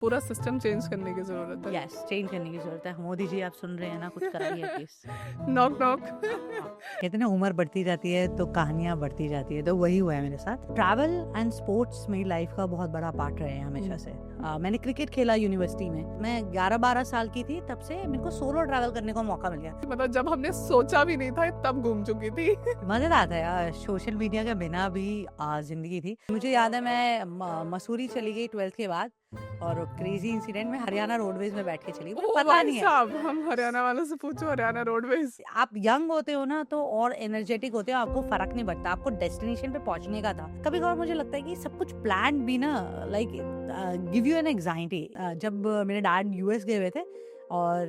पूरा system change करने की जरूरत है। यस, चेंज करने की जरूरत है। मोदी जी आप सुन रहे हैं ना, कुछ कराइए प्लीज। Knock knock. कहते हैं ना, उम्र बढ़ती जाती है तो कहानियां बढ़ती जाती है, तो वही हुआ है मेरे साथ। ट्रैवल एंड स्पोर्ट्स मेरी लाइफ का बहुत बड़ा पार्ट रहे हैं हमेशा से। मैंने क्रिकेट खेला यूनिवर्सिटी में। मैं 11-12 साल की थी, तब से मेरे को सोलो ट्रैवल करने का मौका मिल गया। मतलब जब हमने सोचा भी नहीं था तब घूम चुकी थी। मजेदार था यार, सोशल मीडिया के बिना भी जिंदगी थी। मुझे याद है मैं मसूरी चली गई 12th के बाद, और क्रेजी इंसिडेंट में हरियाणा रोडवेज में बैठ के चली गई। ओ पता भाई नहीं है, साहब, हम हरियाणा वालों से पूछो, हरियाणा रोडवेज। आप यंग होते हो ना तो और एनर्जेटिक होते हो, आपको फर्क नहीं पड़ता, आपको डेस्टिनेशन पे पहुंचने का था। कभी कभार मुझे लगता है कि सब कुछ प्लान भी ना, like give you an anxiety. जब मेरे डैड यूएस गए हुए थे और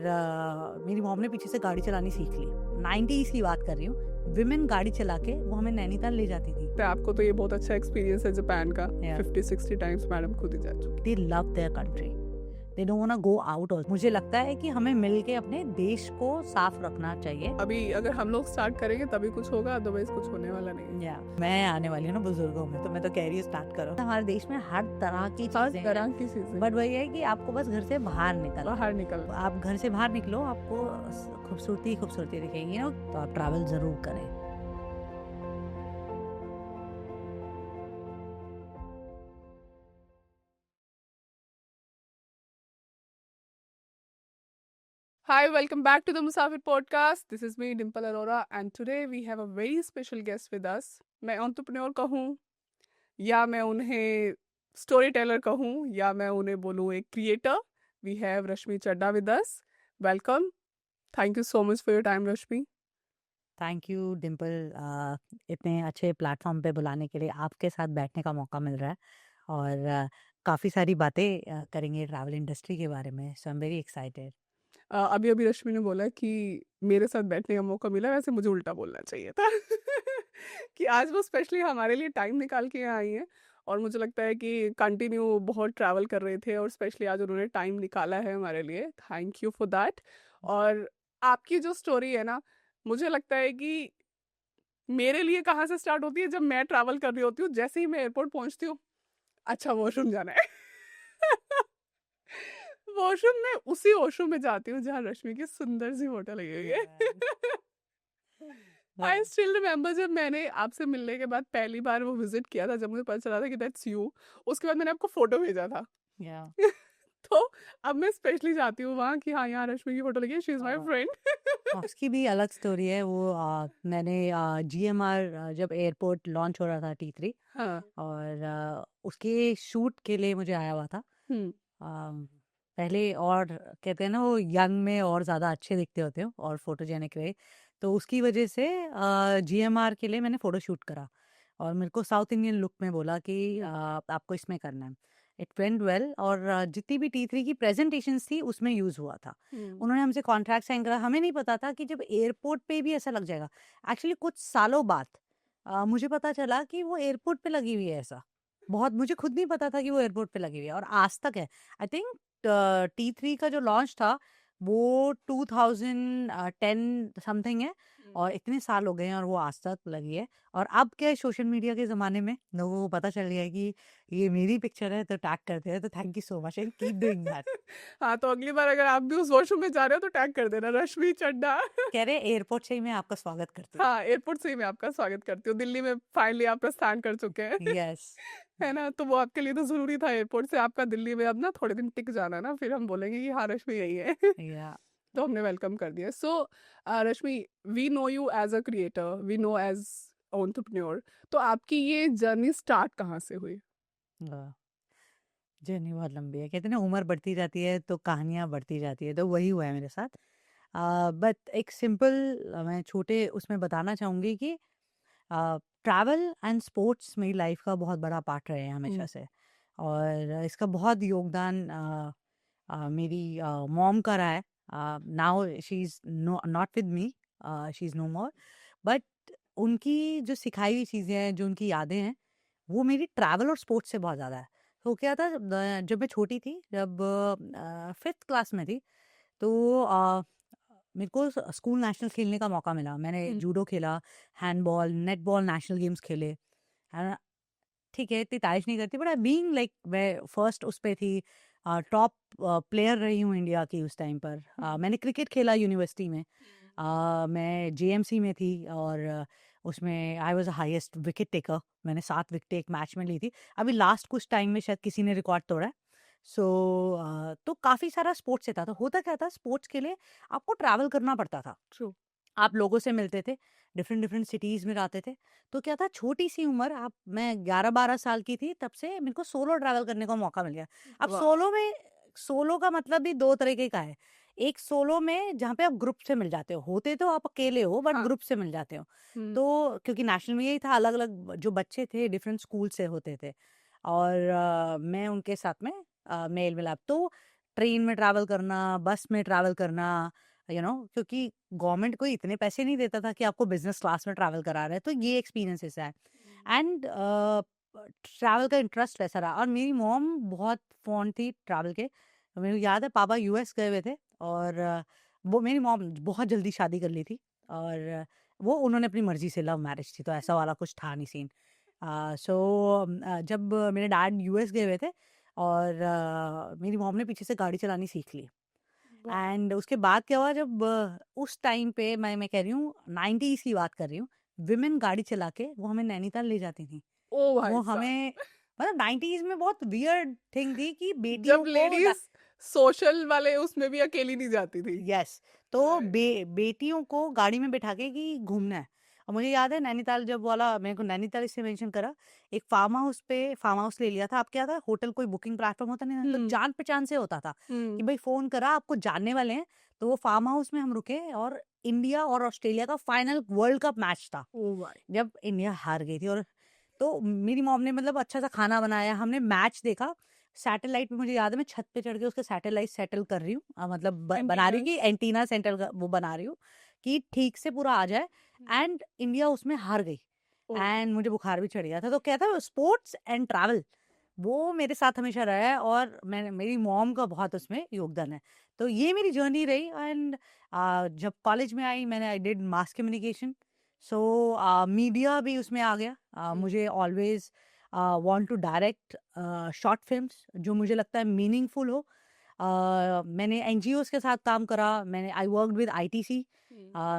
मेरी मॉम ने पीछे से गाड़ी चलानी सीख ली, 90s की बात कर रही हूँ। विमेन गाड़ी चला के वो हमें नैनीताल ले जाती थी। तो आपको तो ये बहुत अच्छा एक्सपीरियंस है जापान का। Yeah. 50-60 टाइम्स मैडम खुद ही जा चुकी। They love their country, they don't want to go out. मुझे लगता है कि हमें मिलके अपने देश को साफ रखना चाहिए। अभी अगर हम लोग स्टार्ट करेंगे तभी कुछ होगा, अदरवाइज कुछ होने वाला नहीं है। मैं आने वाली हूँ ना बुजुर्गों में, तो मैं तो कह रही हूँ स्टार्ट करो। हमारे देश में हर तरह की चीजें तरह की चीजें, बट वही है कि आपको बस घर से बाहर निकल आप घर से बाहर निकलो, आपको खूबसूरती दिखेगी ना, तो आप ट्रैवल जरूर करें। Hi, welcome back to the Musafir podcast. This is me, Dimple Arora, and today we have a very special guest with us. मैं एंटरप्रेन्योर कहूँ या मैं उन्हें स्टोरी टेलर कहूँ या मैं उन्हें बोलूँ एक creator, we have Rashmi Chadda with us. Welcome. Thank you so much for your time Rashmi. Thank you Dimple, इतने अच्छे प्लेटफॉर्म पे बुलाने के लिए। आपके साथ बैठने का मौका मिल रहा है और काफ़ी सारी बातें करेंगे ट्रैवल इंडस्ट्री के बारे में, सो आई एम वेरी एक्साइटेड। अभी अभी रश्मि ने बोला कि मेरे साथ बैठने का मौका मिला, वैसे मुझे उल्टा बोलना चाहिए था कि आज वो स्पेशली हमारे लिए टाइम निकाल के यहाँ आई हैं, और मुझे लगता है कि कंटिन्यू बहुत ट्रैवल कर रहे थे और स्पेशली आज उन्होंने टाइम निकाला है हमारे लिए. Thank you for that. और आपकी जो स्टोरी है ना, मुझे लगता है कि मेरे लिए कहाँ से स्टार्ट होती है, जब मैं ट्रैवल कर रही होती हूँ, जैसे ही मैं एयरपोर्ट पहुँचती हूँ, अच्छा वॉशरूम जाना है. वॉशरूम में उसी वॉशरूम में जाती हूँ जहाँ रश्मि की सुंदर सी फोटो लगी हुई है. आई स्टिल रिमेम्बर जब मैंने आपसे मिलने के बाद पहली बार वो विजिट किया था, जब मुझे पता चला था कि दैट्स यू, उसके बाद मैंने आपको फोटो भेजा था. तो अब मैं स्पेशली जाती हूँ वहाँ कि हाँ, यहाँ रश्मि की फोटो लगी है, शी इज माय फ्रेंड. उसकी भी अलग स्टोरी है वो। मैंने GMR जब एयरपोर्ट लॉन्च हो रहा था T3, हाँ. और उसके शूट के लिए मुझे आया हुआ था। पहले, और कहते हैं ना वो यंग में और ज़्यादा अच्छे दिखते होते हो और फोटोजेनिक रहे, तो उसकी वजह से GMR के लिए मैंने फ़ोटो शूट करा, और मेरे को साउथ इंडियन लुक में बोला कि आपको इसमें करना है। इट वेंट वेल, और जितनी भी T3 की प्रेजेंटेशंस थी उसमें यूज़ हुआ था। उन्होंने हमसे कॉन्ट्रैक्ट साइन करा। हमें नहीं पता था कि जब एयरपोर्ट पे भी ऐसा लग जाएगा। एक्चुअली कुछ सालों बाद मुझे पता चला कि वो एयरपोर्ट पे लगी हुई है। ऐसा बहुत, मुझे खुद नहीं पता था कि वो एयरपोर्ट पे लगी हुई है, और आज तक है। आई थिंक T3 का जो लॉन्च था वो 2010 समथिंग है, और इतने साल हो गए हैं और वो आज तक लगी है। और अब क्या है, सोशल मीडिया के ज़माने में लोगों को पता चल गया है कि ये मेरी पिक्चर है, तो टैग करते हैं। तो thank you so much and keep doing that. हाँ, तो अगली बार अगर आप भी उस वॉशरूम में जा रहे हो तो टैग कर देना रश्मि चड्डा. कह रहे एयरपोर्ट से ही मैं आपका स्वागत करती हूँ। हाँ, एयरपोर्ट से ही मैं आपका स्वागत करती हूँ. दिल्ली में फाइनली आप प्रस्थान कर चुके हैं. यस। है ना, तो वो आपके लिए तो जरूरी था एयरपोर्ट से आपका दिल्ली में अब ना थोड़े दिन टिक जाना ना, फिर हम बोलेंगे कि हाँ रश्मि यही है. या तो हमने वेलकम कर दिया. So Rashmi, we know you as a creator, we know as entrepreneur. तो आपकी ये जर्नी स्टार्ट कहाँ से हुई? जर्नी बहुत लंबी है। कहते हैं ना, उम्र बढ़ती जाती है तो कहानियाँ बढ़ती जाती है, तो वही हुआ है मेरे साथ। बट एक सिंपल, मैं छोटे उसमें बताना चाहूँगी कि ट्रैवल एंड स्पोर्ट्स मेरी लाइफ का बहुत बड़ा पार्ट रहे हैं हमेशा से, और इसका बहुत योगदान मेरी मॉम का रहा है। Now she is not with me, she is no more, but उनकी जो सिखाई हुई चीज़ें हैं, जो उनकी यादें हैं, वो मेरी ट्रैवल और स्पोर्ट्स से बहुत ज़्यादा है। तो क्या था, जब मैं छोटी थी, जब 5th क्लास में थी, तो मेरे को स्कूल नेशनल खेलने का मौका मिला। मैंने जूडो खेला, हैंडबॉल, नेटबॉल, नेशनल गेम्स खेले। है ना? ठीक है, इतनी तारीफ नहीं करती, बट आई बीइंग लाइक मैं फर्स्ट उस पे थी। टॉप प्लेयर रही हूँ इंडिया की उस टाइम पर। मैंने क्रिकेट खेला यूनिवर्सिटी में। मैं जेएमसी में थी और उसमें I was highest wicket taker. मैंने 7 विकेट एक मैच में ली थी। अभी लास्ट कुछ टाइम में शायद किसी ने रिकॉर्ड तोड़ा है। सो तो काफ़ी सारा स्पोर्ट्स से था। तो होता क्या था, स्पोर्ट्स के लिए आपको ट्रैवल करना पड़ता था। ट्रू। आप लोगों से मिलते थे, डिफरेंट डिफरेंट सिटीज़ में जाते थे। तो क्या था, छोटी सी उम्र, आप मैं 11-12 साल की थी तब से मेरे को सोलो ट्रैवल करने का मौका मिल गया। अब वाह। सोलो का मतलब भी 2 तरीके का है। एक सोलो में जहाँ पे आप ग्रुप से मिल जाते हो, होते तो आप अकेले हो बट हाँ। ग्रुप से मिल जाते हो। हम्म। तो क्योंकि नेशनल में यही था, अलग-अलग जो बच्चे थे डिफरेंट स्कूल से होते थे और मैं उनके साथ में मेल-मिलाप। तो ट्रेन में ट्रैवल करना, बस में ट्रैवल करना, क्योंकि गवर्नमेंट कोई इतने पैसे नहीं देता था कि आपको बिजनेस क्लास में ट्रैवल करा रहा है। तो ये एक्सपीरियंसेस है। एंड ट्रैवल का इंटरेस्ट वैसा रहा और मेरी मॉम बहुत फॉन्ड थी ट्रैवल के। मेरे को याद है पापा यूएस गए हुए थे और वो मेरी मॉम बहुत जल्दी शादी कर ली थी और वो उन्होंने अपनी मर्जी से, लव मैरिज थी तो ऐसा वाला कुछ था नहीं सीन। सो जब मेरे डैड यूएस गए हुए थे और मेरी मॉम ने पीछे से गाड़ी चलानी सीख ली। वाह। एंड उसके बाद क्या हुआ, जब उस टाइम पे मैं कह रही हूँ 90s की बात कर रही हूँ, विमेन गाड़ी चला के वो हमें नैनीताल ले जाती थी। ओ भाई वो साहब। हमें, मतलब 90s में बहुत वियर्ड थिंग थी कि जब बेटियों को लेडीज सोशल वाले उसमें भी अकेली नहीं जाती थी। यस, तो राइट। बेटियों को गाड़ी में बिठा के कि घूमना है। और मुझे याद है नैनीताल, जब वाला मेरे को नैनीताल इससे मेंशन करा, एक फार्म हाउस ले लिया था। अब क्या था, होटल कोई बुकिंग प्लेटफॉर्म होता नहीं था, तो हम्म। जान पहचान से होता था कि हम्म। भाई फोन करा, आपको जानने वाले हैं। तो वो फार्म हाउस में हम रुके और इंडिया और ऑस्ट्रेलिया का फाइनल वर्ल्ड कप मैच था, ओ भाई। जब इंडिया हार गई थी। और तो मेरी मॉम ने मतलब अच्छा सा खाना बनाया, हमने मैच देखा। सैटेलाइट पे मुझे याद है मैं छत पे चढ़ के उसके सैटेलाइट सेटल कर रही हूँ, मतलब बना रही हूँ कि एंटीनास। एंटीना सेंटर वो बना रही हूँ कि ठीक से पूरा आ जाए। एंड इंडिया उसमें हार गई ओ। एंड मुझे बुखार भी चढ़ गया था। तो कहता है स्पोर्ट्स एंड ट्रैवल वो मेरे साथ हमेशा रहा है और मेरी मॉम का बहुत उसमें योगदान है। तो ये मेरी जर्नी रही। एंड जब कॉलेज में आई, मैंने I did mass communication. So media भी उसमें आ गया। मुझे always want to direct short films जो मुझे लगता है मीनिंगफुल हो। मैंने एनजीओज के साथ काम करा। मैंने आई वर्कड विद आईटीसी।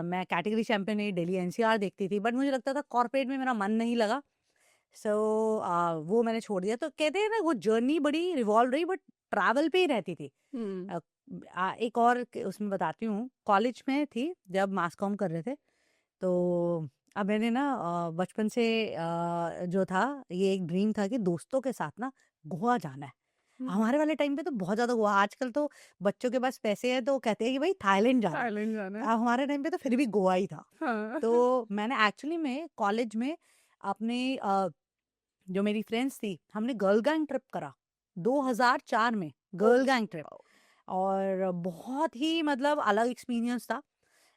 मैं कैटेगरी चैंपियन है, डेली एनसीआर देखती थी, बट मुझे लगता था कॉर्पोरेट में मेरा मन नहीं लगा। सो वो मैंने छोड़ दिया। तो कहते हैं ना, वो जर्नी बड़ी रिवॉल्व रही बट ट्रैवल पे ही रहती थी। हम्म। अ, एक और उसमें बताती हूँ, कॉलेज में थी जब मास कॉम कर रहे थे। तो अब मैंने ना बचपन से जो था, ये एक ड्रीम था कि दोस्तों के साथ ना गोवा जाना है। हमारे वाले टाइम पे तो बहुत ज्यादा गोवा, आजकल तो बच्चों के पास पैसे हैं तो कहते हैं कि भाई थाईलैंड जाना है। थाईलैंड जाना है। हमारे टाइम पे तो फिर भी गोवा ही था। हाँ। तो मैंने एक्चुअली में कॉलेज में अपने जो मेरी फ्रेंड्स थी, हमने गर्ल गैंग ट्रिप करा 2004 में, ओ। Girl gang trip. और बहुत ही मतलब अलग एक्सपीरियंस था।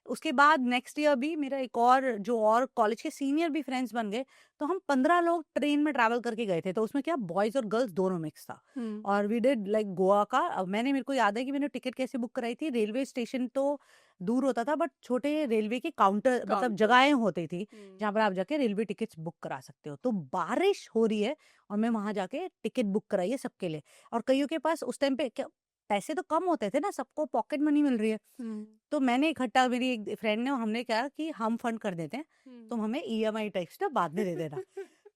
उसके बाद नेक्स्ट ईयर भी मेरा एक और कॉलेज के सीनियर भी फ्रेंड्स बन गए। तो हम 15 लोग ट्रेन में ट्रैवल करके गए थे। तो उसमें क्या, बॉयज और गर्ल्स दोनों मिक्स था। हम्म। और वी डिड लाइक गोवा का। अब मेरे को याद है कि मैंने टिकट कैसे बुक कराई थी, रेलवे स्टेशन तो दूर होता था बट छोटे रेलवे के काउंटर, मतलब काउंटर्स। जगहें होती थी जहाँ पर आप जाके रेलवे टिकट्स बुक करा सकते हो। तो बारिश हो रही है और मैं वहां जाके टिकट बुक कराई है सबके लिए। और कईयों के पास उस टाइम पे क्या, पैसे तो कम होते थे ना, सबको पॉकेट मनी मिल रही है। हम्म। तो मैंने इकट्ठा, मेरी एक फ्रेंड ने, हमने क्या कि हम फंड कर देते हैं, तुम हमें ईएमआई टैक्स ना बाद में दे देना।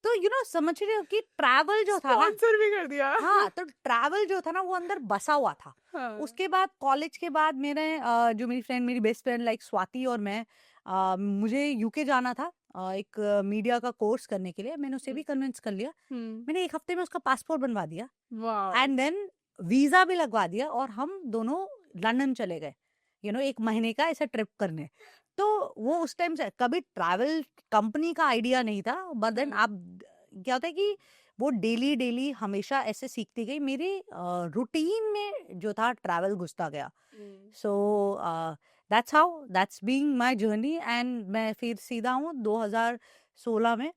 तो समझ रहे हो कि ट्रैवल जो था ना, स्पॉन्सर भी कर दिया। हाँ, तो ट्रैवल जो था ना वो अंदर बसा हुआ था। हाँ। उसके बाद कॉलेज के बाद मेरे जो मेरी फ्रेंड, मेरी बेस्ट फ्रेंड लाइक स्वाति और मैं, मुझे यूके जाना था एक मीडिया का कोर्स करने के लिए। मैंने उसे भी कन्विंस कर लिया। हम्म। मैंने एक हफ्ते में उसका पासपोर्ट बनवा दिया वाओ। एंड देन वीजा भी लगवा दिया और हम दोनों लंदन चले गए, 1 महीने का ऐसा ट्रिप करने। तो वो उस टाइम से कभी ट्रैवल कंपनी का आइडिया नहीं था, बट देन हाँ। आप, क्या होता है कि वो डेली डेली हमेशा ऐसे सीखती गई, मेरे रूटीन में जो था ट्रैवल घुसता गया। Hmm. So that's being my journey. And मैं फिर सीधा हूँ 2016 में।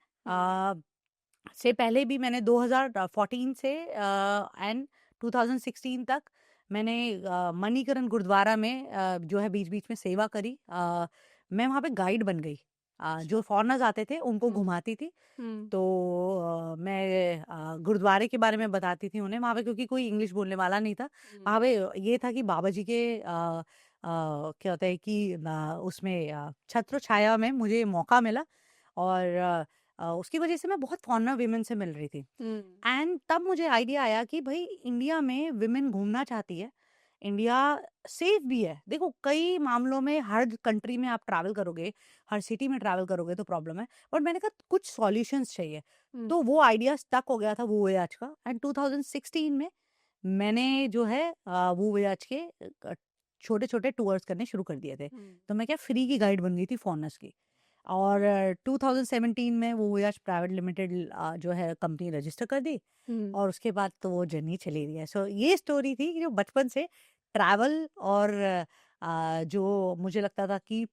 से पहले भी मैंने 2014 से एंड 2016 तक मैंने मणिकरण गुरुद्वारा में जो है बीच बीच में सेवा करी। मैं वहाँ पे गाइड बन गई जो फॉरेनर्स आते थे उनको घुमाती थी। तो मैं गुरुद्वारे के बारे में बताती थी उन्हें वहाँ पे, क्योंकि कोई इंग्लिश बोलने वाला नहीं था वहाँ पे। ये था कि बाबा जी के क्या होता है कि उसमें छत्र छाया में मुझे मौका मिला, और उसकी वजह से मैं बहुत फॉरेनर विमेन से मिल रही थी। एंड तब मुझे आइडिया आया कि भाई इंडिया में विमेन घूमना चाहती है, इंडिया सेफ भी है। देखो कई मामलों में हर कंट्री में आप ट्रैवल करोगे, हर सिटी में ट्रैवल करोगे तो प्रॉब्लम है, बट मैंने कहा कुछ सॉल्यूशंस चाहिए। तो वो आइडिया स्टक हो गया था वो वोयाज का, एंड 2016 में मैंने जो है वो वोयाज के छोटे छोटे टूर्स करने शुरू कर दिए थे। तो मैं क्या फ्री की गाइड बन गई थी फॉरेनर्स की। और 2017 में वो वोयाज प्राइवेट लिमिटेड जो है कंपनी रजिस्टर कर दी, और उसके बाद तो वो जर्नी चली रही है। सो ये स्टोरी थी कि जो बचपन से ट्रैवल और जो मुझे लगता था कि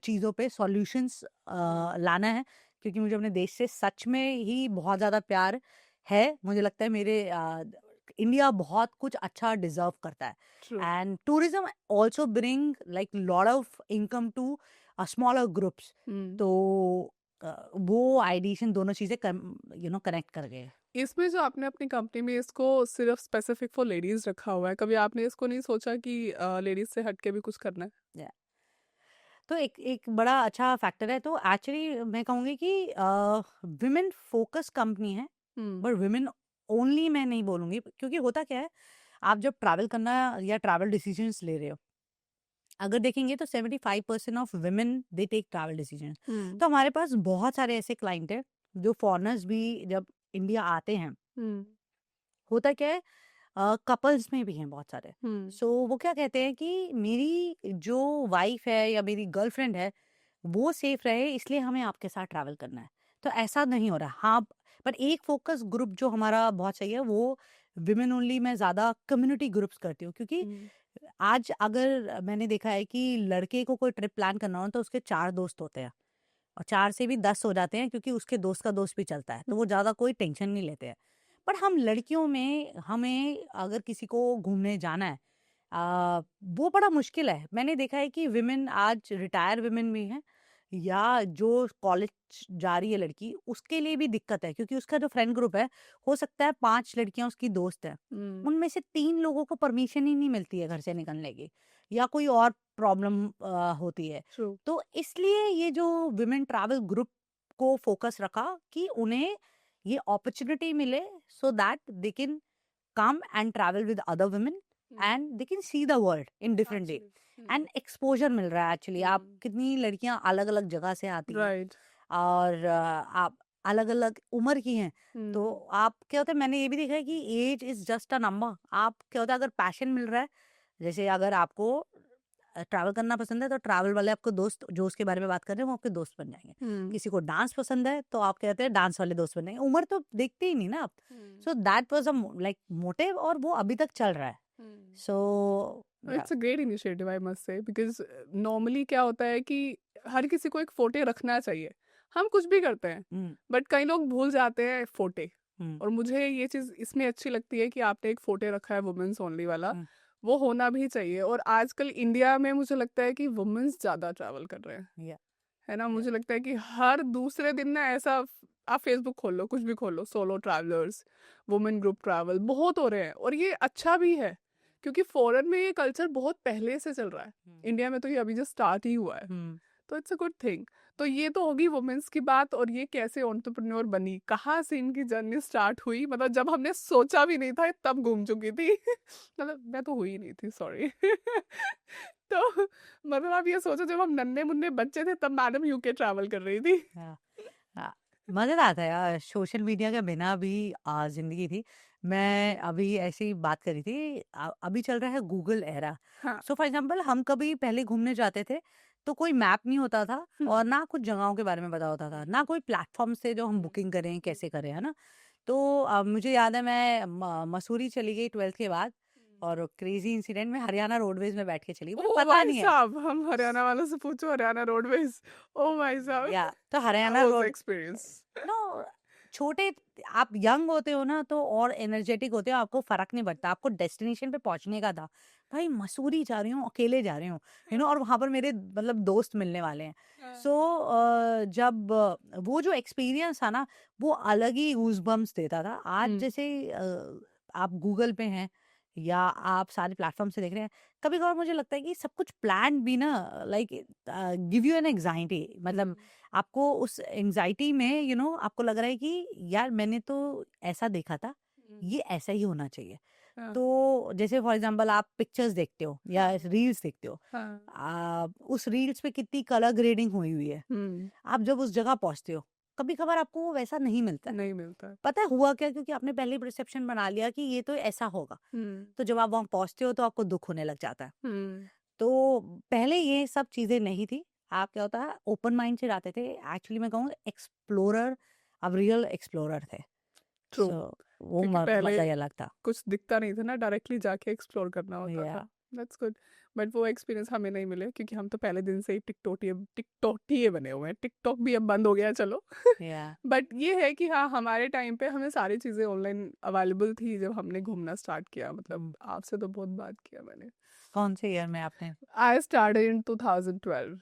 चीज़ों पे सॉल्यूशंस लाना है, क्योंकि मुझे अपने देश से सच में ही बहुत ज़्यादा प्यार है। मुझे लगता है मेरे इंडिया बहुत कुछ अच्छा डिजर्व करता है, and tourism also bring like lot of income to smaller groups. तो वो आइडिशन दोनों चीज़ें कनेक्ट कर गए। इसमें जो आपने अपनी कंपनी में इसको सिर्फ स्पेसिफिक फॉर लेडीज रखा हुआ है, कभी आपने इसको नहीं सोचा कि लेडीज से हट के भी कुछ करना है? तो एक बड़ा अच्छा फैक्टर है। तो एक्चुअली मैं कहूँगी कि विमेन फोकस कंपनी है, बट विमेन ओनली मैं नहीं बोलूँगी, क्योंकि होता क्या है, आप जब ट्रैवल करना या ट्रैवल डिसीजंस ले रहे हो, अगर देखेंगे तो 75% of women they take travel decisions. तो हमारे पास बहुत सारे ऐसे क्लाइंट है जो फॉरेनर्स भी जब इंडिया आते हैं, होता क्या है, कपल्स में भी हैं बहुत सारे। सो वो क्या कहते हैं कि मेरी जो वाइफ है या मेरी गर्लफ्रेंड है वो सेफ रहे, इसलिए हमें आपके साथ ट्रैवल करना है। तो ऐसा नहीं हो रहा। हाँ, पर एक फोकस ग्रुप जो हमारा बहुत सही है वो विमेन ओनली मैं ज़्यादा कम्युनिटी ग्रुप्स करती हूँ, क्योंकि आज अगर मैंने देखा है कि लड़के को कोई ट्रिप प्लान करना हो तो उसके 4 दोस्त होते हैं, और 4 से भी 10 हो जाते हैं, क्योंकि उसके दोस्त का दोस्त भी चलता है, तो वो ज़्यादा कोई टेंशन नहीं लेते हैं। पर हम लड़कियों में हमें अगर किसी को घूमने जाना है, वो बड़ा मुश्किल है। मैंने देखा है कि विमेन आज रिटायर विमेन भी हैं, या जो कॉलेज जा रही है लड़की, उसके लिए भी दिक्कत है, क्योंकि उसका जो फ्रेंड ग्रुप है, हो सकता है 5 लड़कियां उसकी दोस्त हैं, उनमें से 3 लोगों को परमिशन ही नहीं मिलती है घर से निकलने की, या कोई और प्रॉब्लम होती है। तो इसलिए ये जो विमेन ट्रैवल ग्रुप को फोकस रखा कि उन्हें ये अपॉर्चुनिटी मिले, so that they can come and travel with other women and they can see the world in different way and exposure मिल रहा है। एक्चुअली आप कितनी लड़कियां अलग अलग जगह से आती हैं, और आप अलग अलग उम्र की हैं, तो आप क्या होता है, मैंने ये भी देखा है कि age is just a number. आप क्या होता है, अगर पैशन मिल रहा है, जैसे अगर आपको ट्रैवल करना पसंद है तो ट्रैवल वाले आपको दोस्त जो उसके बारे में बात कर रहे हैं वो आपके दोस्त बन जाएंगे। किसी को डांस पसंद है तो आप कहते हैं डांस वाले दोस्त बन जाएंगे। उम्र तो देखते ही नहीं ना आप। So that was a like motive, और वो अभी तक चल रहा है। So it's a great initiative I must say, because normally क्या होता है कि हर किसी को एक फोटे रखना चाहिए। हम कुछ भी करते हैं बट कई लोग भूल जाते हैं फोटे, और मुझे ये चीज इसमें अच्छी लगती है कि आपने एक फोटे रखा है वुमेन्स ओनली वाला। वो होना भी चाहिए। और आजकल इंडिया में मुझे लगता है कि वुमेन्स ज्यादा ट्रैवल कर रहे हैं, है ना। मुझे लगता है कि हर दूसरे दिन ना ऐसा, आप फेसबुक खोल लो, कुछ भी खोल लो, solo travellers, women group travel बहुत हो रहे हैं। और ये अच्छा भी है, क्योंकि फॉरेन में ये कल्चर बहुत पहले से चल रहा है, इंडिया में तो ये अभी जस्ट स्टार्ट ही हुआ है। तो इट्स अ गुड थिंग। तो ये तो होगी वुमेन्स की बात, और ये कैसे एंटरप्रेन्योर बनी, कहाँ से इनकी जर्नी स्टार्ट हुई। मतलब जब हमने सोचा भी नहीं था तब घूम चुकी थी मतलब मैं तो हुई नहीं थी, सॉरी तो मतलब आप ये सोचो, जब हम नन्हे मुन्ने बच्चे थे तब मैडम यूके ट्रैवल कर रही थी मजेदार आता है यार, सोशल मीडिया के बिना भी जिंदगी थी। मैं अभी ऐसी बात करी थी, अभी चल रहा है Google era. So for example हम कभी पहले घूमने जाते थे तो कोई मैप नहीं होता था, और ना कुछ जगहों के बारे में पता होता था, ना कोई प्लेटफॉर्म से जो हम बुकिंग करें कैसे करें, है ना। तो मुझे याद है मैं मसूरी चली गई 12th के बाद, और क्रेजी इंसिडेंट में हरियाणा रोडवेज में बैठ के चली, मुझे पता नहीं है। साहब हम हरियाणा वालों से पूछो, हरियाणा रोडवेज, ओ भाई साहब या तो हरियाणा रोड एक्सपीरियंस नो छोटे आप यंग होते हो ना तो और एनर्जेटिक होते हो, आपको फर्क नहीं पड़ता, आपको डेस्टिनेशन पे पहुंचने का था। भाई मसूरी जा रही हूँ, अकेले जा रही हूँ, और वहां पर मेरे मतलब दोस्त मिलने वाले हैं। हाँ। सो जब वो जो एक्सपीरियंस था ना, वो अलग ही गूज़बम्प्स देता था। आज जैसे आप गूगल पे हैं या आप सारे प्लेटफॉर्म से देख रहे हैं, कभी कभार मुझे लगता है कि सब कुछ प्लान भी ना, like give you an anxiety, मतलब आपको उस एंग्जाइटी में आपको लग रहा है कि यार मैंने तो ऐसा देखा था, ये ऐसा ही होना चाहिए। हाँ, तो जैसे फॉर एग्जांपल आप पिक्चर्स देखते हो या हाँ, रील्स देखते हो, हाँ, उस रील्स पे कितनी कलर ग्रेडिंग हुई हुई है। हुँ, आप जब उस जगह पहुंचते हो, कभी कभार आपको वो वैसा नहीं मिलता है। नहीं मिलता है। पता है हुआ क्या? क्योंकि आपने पहले परसेप्शन बना लिया कि ये तो ऐसा होगा। हुँ, तो जब आप वहां पहुंचते हो तो आपको दुख होने लग जाता है। हुँ, तो पहले ये सब चीजें नहीं थी। आप क्या होता है, ओपन माइंड से जाते थे। एक्चुअली मैं कहूँ एक्सप्लोरर, अब रियल एक्सप्लोरर थे। ट्रू। सो वो क्योंकि पहले मजा ही अलग था। कुछ दिखता नहीं था ना, डायरेक्टली जाके एक्सप्लोर करना होता या था। That's good. बट वो एक्सपीरियंस हमें नहीं मिले क्योंकि हम तो पहले दिन से ही टिकटॉकिए बने हुए हैं। टिकटॉक भी अब बंद हो गया है, चलो। या बट ये है कि हाँ, हमारे टाइम पे हमें सारी चीज़ें ऑनलाइन अवेलेबल थी जब हमने घूमना स्टार्ट किया। मतलब आपसे तो बहुत बात किया मैंने। कौन से ईयर में आपने? I started in 2012।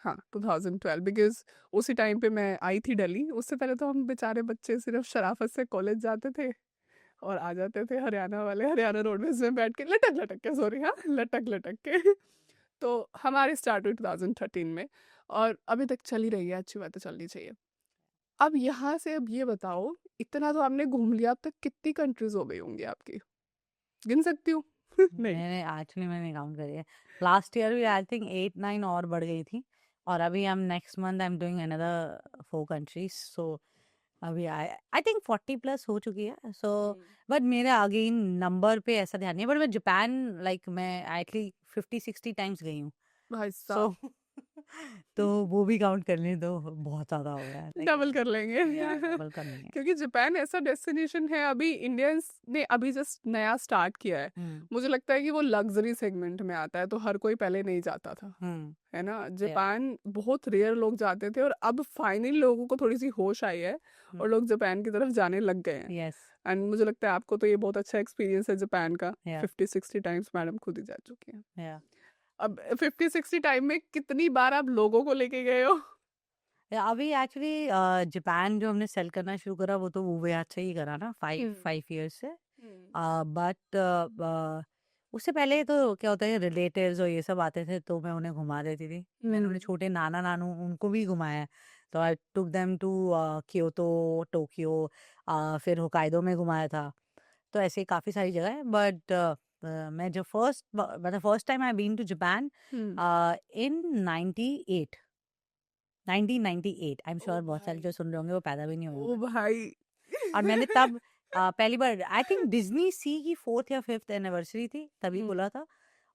हाँ, 2012 बिकॉज़ उसी टाइम पे मैं आई थी दिल्ली। उससे पहले तो हम बेचारे बच्चे सिर्फ शराफत से कॉलेज जाते थे और आ जाते थे हरियाणा वाले हरियाणा रोडवेज में बैठ के लटक लटक के, सॉरी हाँ, लटक लटक के। तो हमारी स्टार्ट हुई 2013 में और अभी तक चल ही रही है। अच्छी बात है, चलनी चाहिए। अब यहाँ से अब ये बताओ, इतना तो आपने घूम लिया, अब तक कितनी कंट्रीज हो गई होंगी आपकी? गिन सकती हूँ? नहीं। मैंने काउंट करी है। लास्ट ईयर भी आई थिंक 8-9 और बढ़ गई थी। और अभी हम next month I am doing another 4 countries. So अभी आई थिंक 40 प्लस हो चुकी है। सो बट मेरा अगेन नंबर पे ऐसा ध्यान नहीं है, बट मैं जापान लाइक मैं एटलीस्ट 50-60 टाइम्स गई हूँ। भाई सो साहब, तो वो भी काउंट कर लें तो बहुत ज्यादा हो गया, लाइक डबल कर लेंगे। या डबल कर लेंगे। क्योंकि जापान ऐसा डेस्टिनेशन है, अभी इंडियंस ने अभी जस्ट नया स्टार्ट किया है। हम्म मुझे लगता है कि वो लग्जरी सेगमेंट में आता है, तो हर कोई पहले नहीं जाता था, हम्म है ना। या जापान बहुत रेयर लोग जाते थे और अब फाइनली लोगों को थोड़ी सी होश आई है और लोग जापान की तरफ जाने लग गए हैं। यस एंड मुझे लगता है आपको तो ये बहुत अच्छा एक्सपीरियंस है जापान का। या 50-60 टाइम्स मैडम खुद ही जा चुकी हैं। या अब 50-60 टाइम में कितनी बार आप लोगों को लेके गए हो? अभी एक्चुअली जापान जो हमने सेल करना शुरू करा वो तो वो याद से ही करा ना, 5 5 ईयर्स से। हम्म, बट उससे पहले तो क्या होता है, रिलेटिव्स और ये सब आते थे तो मैं उन्हें घुमा देती थी। मैंने अपने छोटे नाना नानू उनको भी घुमाया है। तो I took them to Kyoto, Tokyo, फिर होकाइडो में घुमाया था। तो ऐसे काफ़ी सारी जगह है। बट मैं जो first time I been to Japan hmm. In 98, 1998। I am oh sure बहुत सारे भाई, जो सुन रहे होंगे वो पैदा भी नहीं हुए ओ होंगे। भाई। और मैंने तब पहली बार आई थिंक डिज्नी सी की 4th या 5th एनिवर्सरी थी तभी हम्म, बोला था।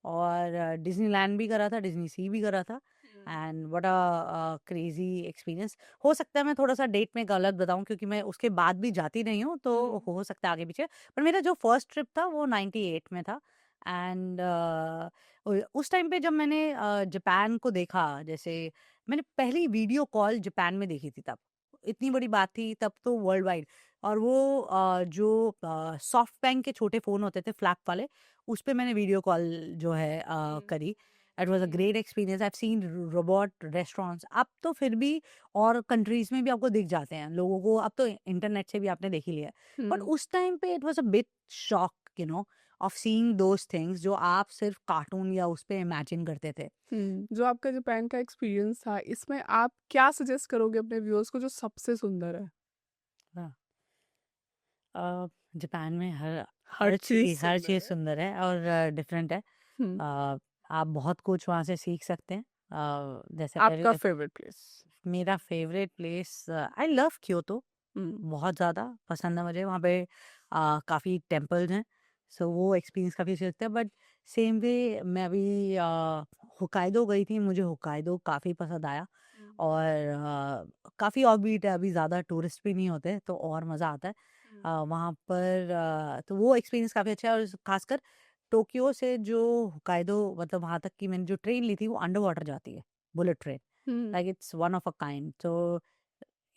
और डिज्नीलैंड भी करा था, डिज्नी सी भी करा था। Hmm, and what a crazy experience. हो सकता है मैं थोड़ा सा डेट में गलत बताऊं क्योंकि मैं उसके बाद भी जाती नहीं हूँ, तो हम्म, हो सकता है आगे पीछे। पर मेरा जो फर्स्ट ट्रिप था वो 98 में था। एंड उस टाइम पे जब मैंने जापान को देखा, जैसे मैंने पहली वीडियो कॉल जापान में देखी थी तब, इतनी बड़ी बात थी तब तो वर्ल्ड वाइड। और वो जो सॉफ्ट बैंक के छोटे फ़ोन होते थे फ्लैप वाले, उस पे मैंने वीडियो कॉल जो है हम्म, करी। It was a hmm, great experience. I have seen robot restaurants. अब तो फिर भी और कंट्रीज़ में भी आपको दिख जाते हैं लोगों को, अब तो इंटरनेट से भी आपने देख ही लिया है। बट हम्म, उस टाइम पे it was a bit shock, of seeing those things जो आप सिर्फ कार्टून या उस पे इमेजिन करते थे। जो आपका जापान का एक्सपीरियंस था, इसमें आप क्या सजेस्ट करोगे अपने व्यूअर्स को जो सबसे सुंदर है? हाँ। जापान में हर हर चीज हर सुंदर चीज़ है। सुंदर है और डिफरेंट है। हम्म, आप बहुत कुछ वहाँ से सीख सकते हैं। जैसे आपका पहले फेवरेट प्लेस? मेरा favourite place, I love Kyoto. Hmm, बहुत ज़्यादा पसंद है मुझे। वहाँ पे काफ़ी टेम्पल्स हैं। सो वो एक्सपीरियंस काफ़ी अच्छा लगता है। बट सेम वे मैं अभी होकाइडो गई थी, मुझे होकाइडो काफ़ी पसंद आया। हम्म, और काफ़ी ऑफबीट है, अभी ज़्यादा टूरिस्ट भी नहीं होते तो और मज़ा आता है। वहाँ पर तो वो एक्सपीरियंस काफ़ी अच्छा है। और खासकर टोक्यो से जो होकाइडो, मतलब वहाँ तक की मैंने जो ट्रेन ली थी वो अंडर वाटर जाती है, bullet train. Hmm, like it's one of a kind. तो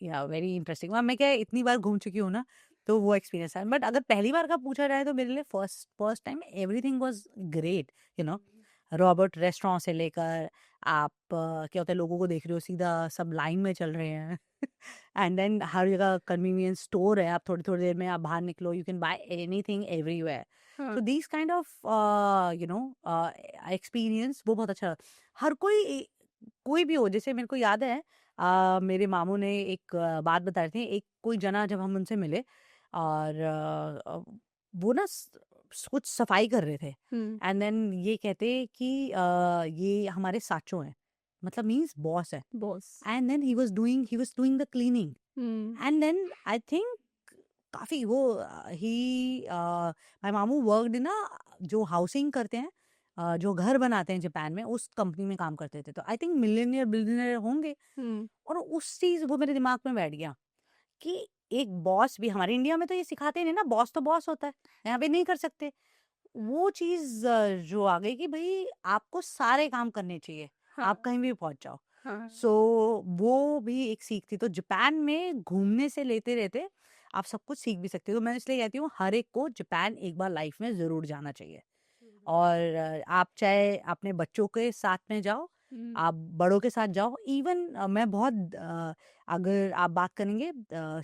या वेरी इंटरेस्टिंग। मैं क्या है, इतनी बार घूम चुकी हूँ ना, तो वो एक्सपीरियंस है। बट अगर पहली बार का पूछा जाए तो मेरे लिए first first time everything was great, you know. Robert restaurant से लेकर आप क्या होता है, लोगों को देख रहे हो सीधा सब लाइन में चल रहे हैं एंड देन हर जगह कन्वीनियंस स्टोर है, आप थोड़ी थोड़ी देर में आप बाहर निकलो, you can buy anything everywhere. हाँ, so these kind of you know experience वो बहुत अच्छा। हर कोई भी हो, जैसे मेरे को याद है मेरे मामू ने एक बात बता रहे थे, एक कोई जना जब हम उनसे मिले और वो ना कुछ सफाई कर रहे थे हम्म, एंड देन ये कहते कि ये हमारे साचो हैं, मतलब मीन्स बॉस है। Boss. And then he was doing the cleaning hmm, and then I think काफी वो ही माय मामू वर्कड इन जो हाउसिंग करते हैं, जो घर बनाते हैं जापान में, उस कंपनी में काम करते थे। तो आई थिंक मिलियनियर बिलियनियर होंगे। हम्म, और उस चीज वो मेरे दिमाग में बैठ गया कि एक बॉस भी, हमारे इंडिया में तो ये सिखाते नहीं ना, बॉस तो बॉस होता है, यहाँ पे नहीं कर सकते। वो चीज जो आ गई कि भाई आपको सारे काम करने चाहिए, हाँ, आप कहीं भी पहुंच जाओ। हाँ, सो वो भी एक सीख थी। तो जापान में घूमने से लेते रहते आप सब कुछ सीख भी सकते हो। तो मैं इसलिए कहती हूँ हर एक को जापान एक बार लाइफ में जरूर जाना चाहिए। और आप चाहे अपने बच्चों के साथ में जाओ, हम्म, आप बड़ों के साथ जाओ, इवन मैं बहुत अगर आप बात करेंगे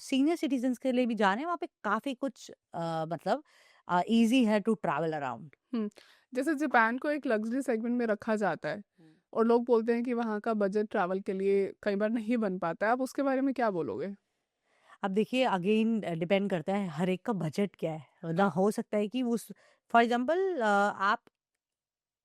सीनियर सिटीजन्स के लिए भी जाने, वहाँ पे काफी कुछ मतलब इजी है टू ट्रैवल अराउंड। हम्म। जैसे जापान को एक लग्जरी सेगमेंट में रखा जाता है और लोग बोलते हैं कि वहाँ का बजट ट्रैवल के लिए कई बार नहीं बन पाता है, आप उसके बारे में क्या बोलोगे? अब देखिए अगेन डिपेंड करता है हर एक का बजट क्या है। मतलब हाँ, हो सकता है कि उस फॉर एग्जांपल आप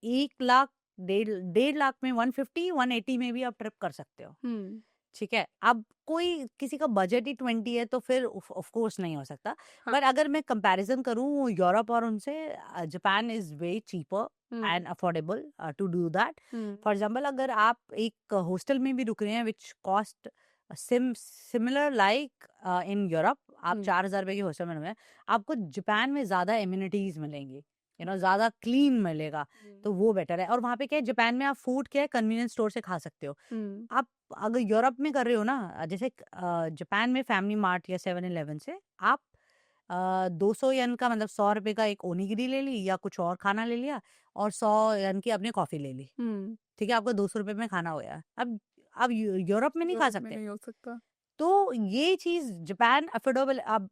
1 लाख, 1.5 लाख में, 150 180 में भी आप ट्रिप कर सकते हो। हम्म, ठीक है, अब कोई किसी का बजट ही 20 है तो फिर ऑफ कोर्स नहीं हो सकता। हाँ, बट अगर मैं कंपैरिजन करूँ यूरोप और उनसे, Japan is way cheaper hmm, and affordable to do that. Hmm, for example अगर आप एक हॉस्टल में भी रुक रहे हैं which cost similar like in Europe, आप हम्म, 4,000 रुपए के हॉस्टल में रुके हैं, आपको जापान में ज्यादा एम्यूनिटीज मिलेंगी, ज्यादा क्लीन मिलेगा। तो वो बेटर है। और वहाँ पे क्या है, जापान में आप फूड क्या है कन्वीनियंस स्टोर से खा सकते हो। हम्म, आप अगर यूरोप में कर रहे हो ना, जैसे जापान में फैमिली मार्ट या 7-Eleven से आप 200 येन का, मतलब 100 रुपए का एक ओनिगिरी ले ली या कुछ और खाना ले लिया, और 100 येन की आपने कॉफी ले ली। हम्म। ठीक है, आपका 200 रुपए में खाना हो गया। अब यूरोप में नहीं खा यूरोप में सकते। नहीं हो सकता। तो ये चीज जापान अफोर्डेबल, अब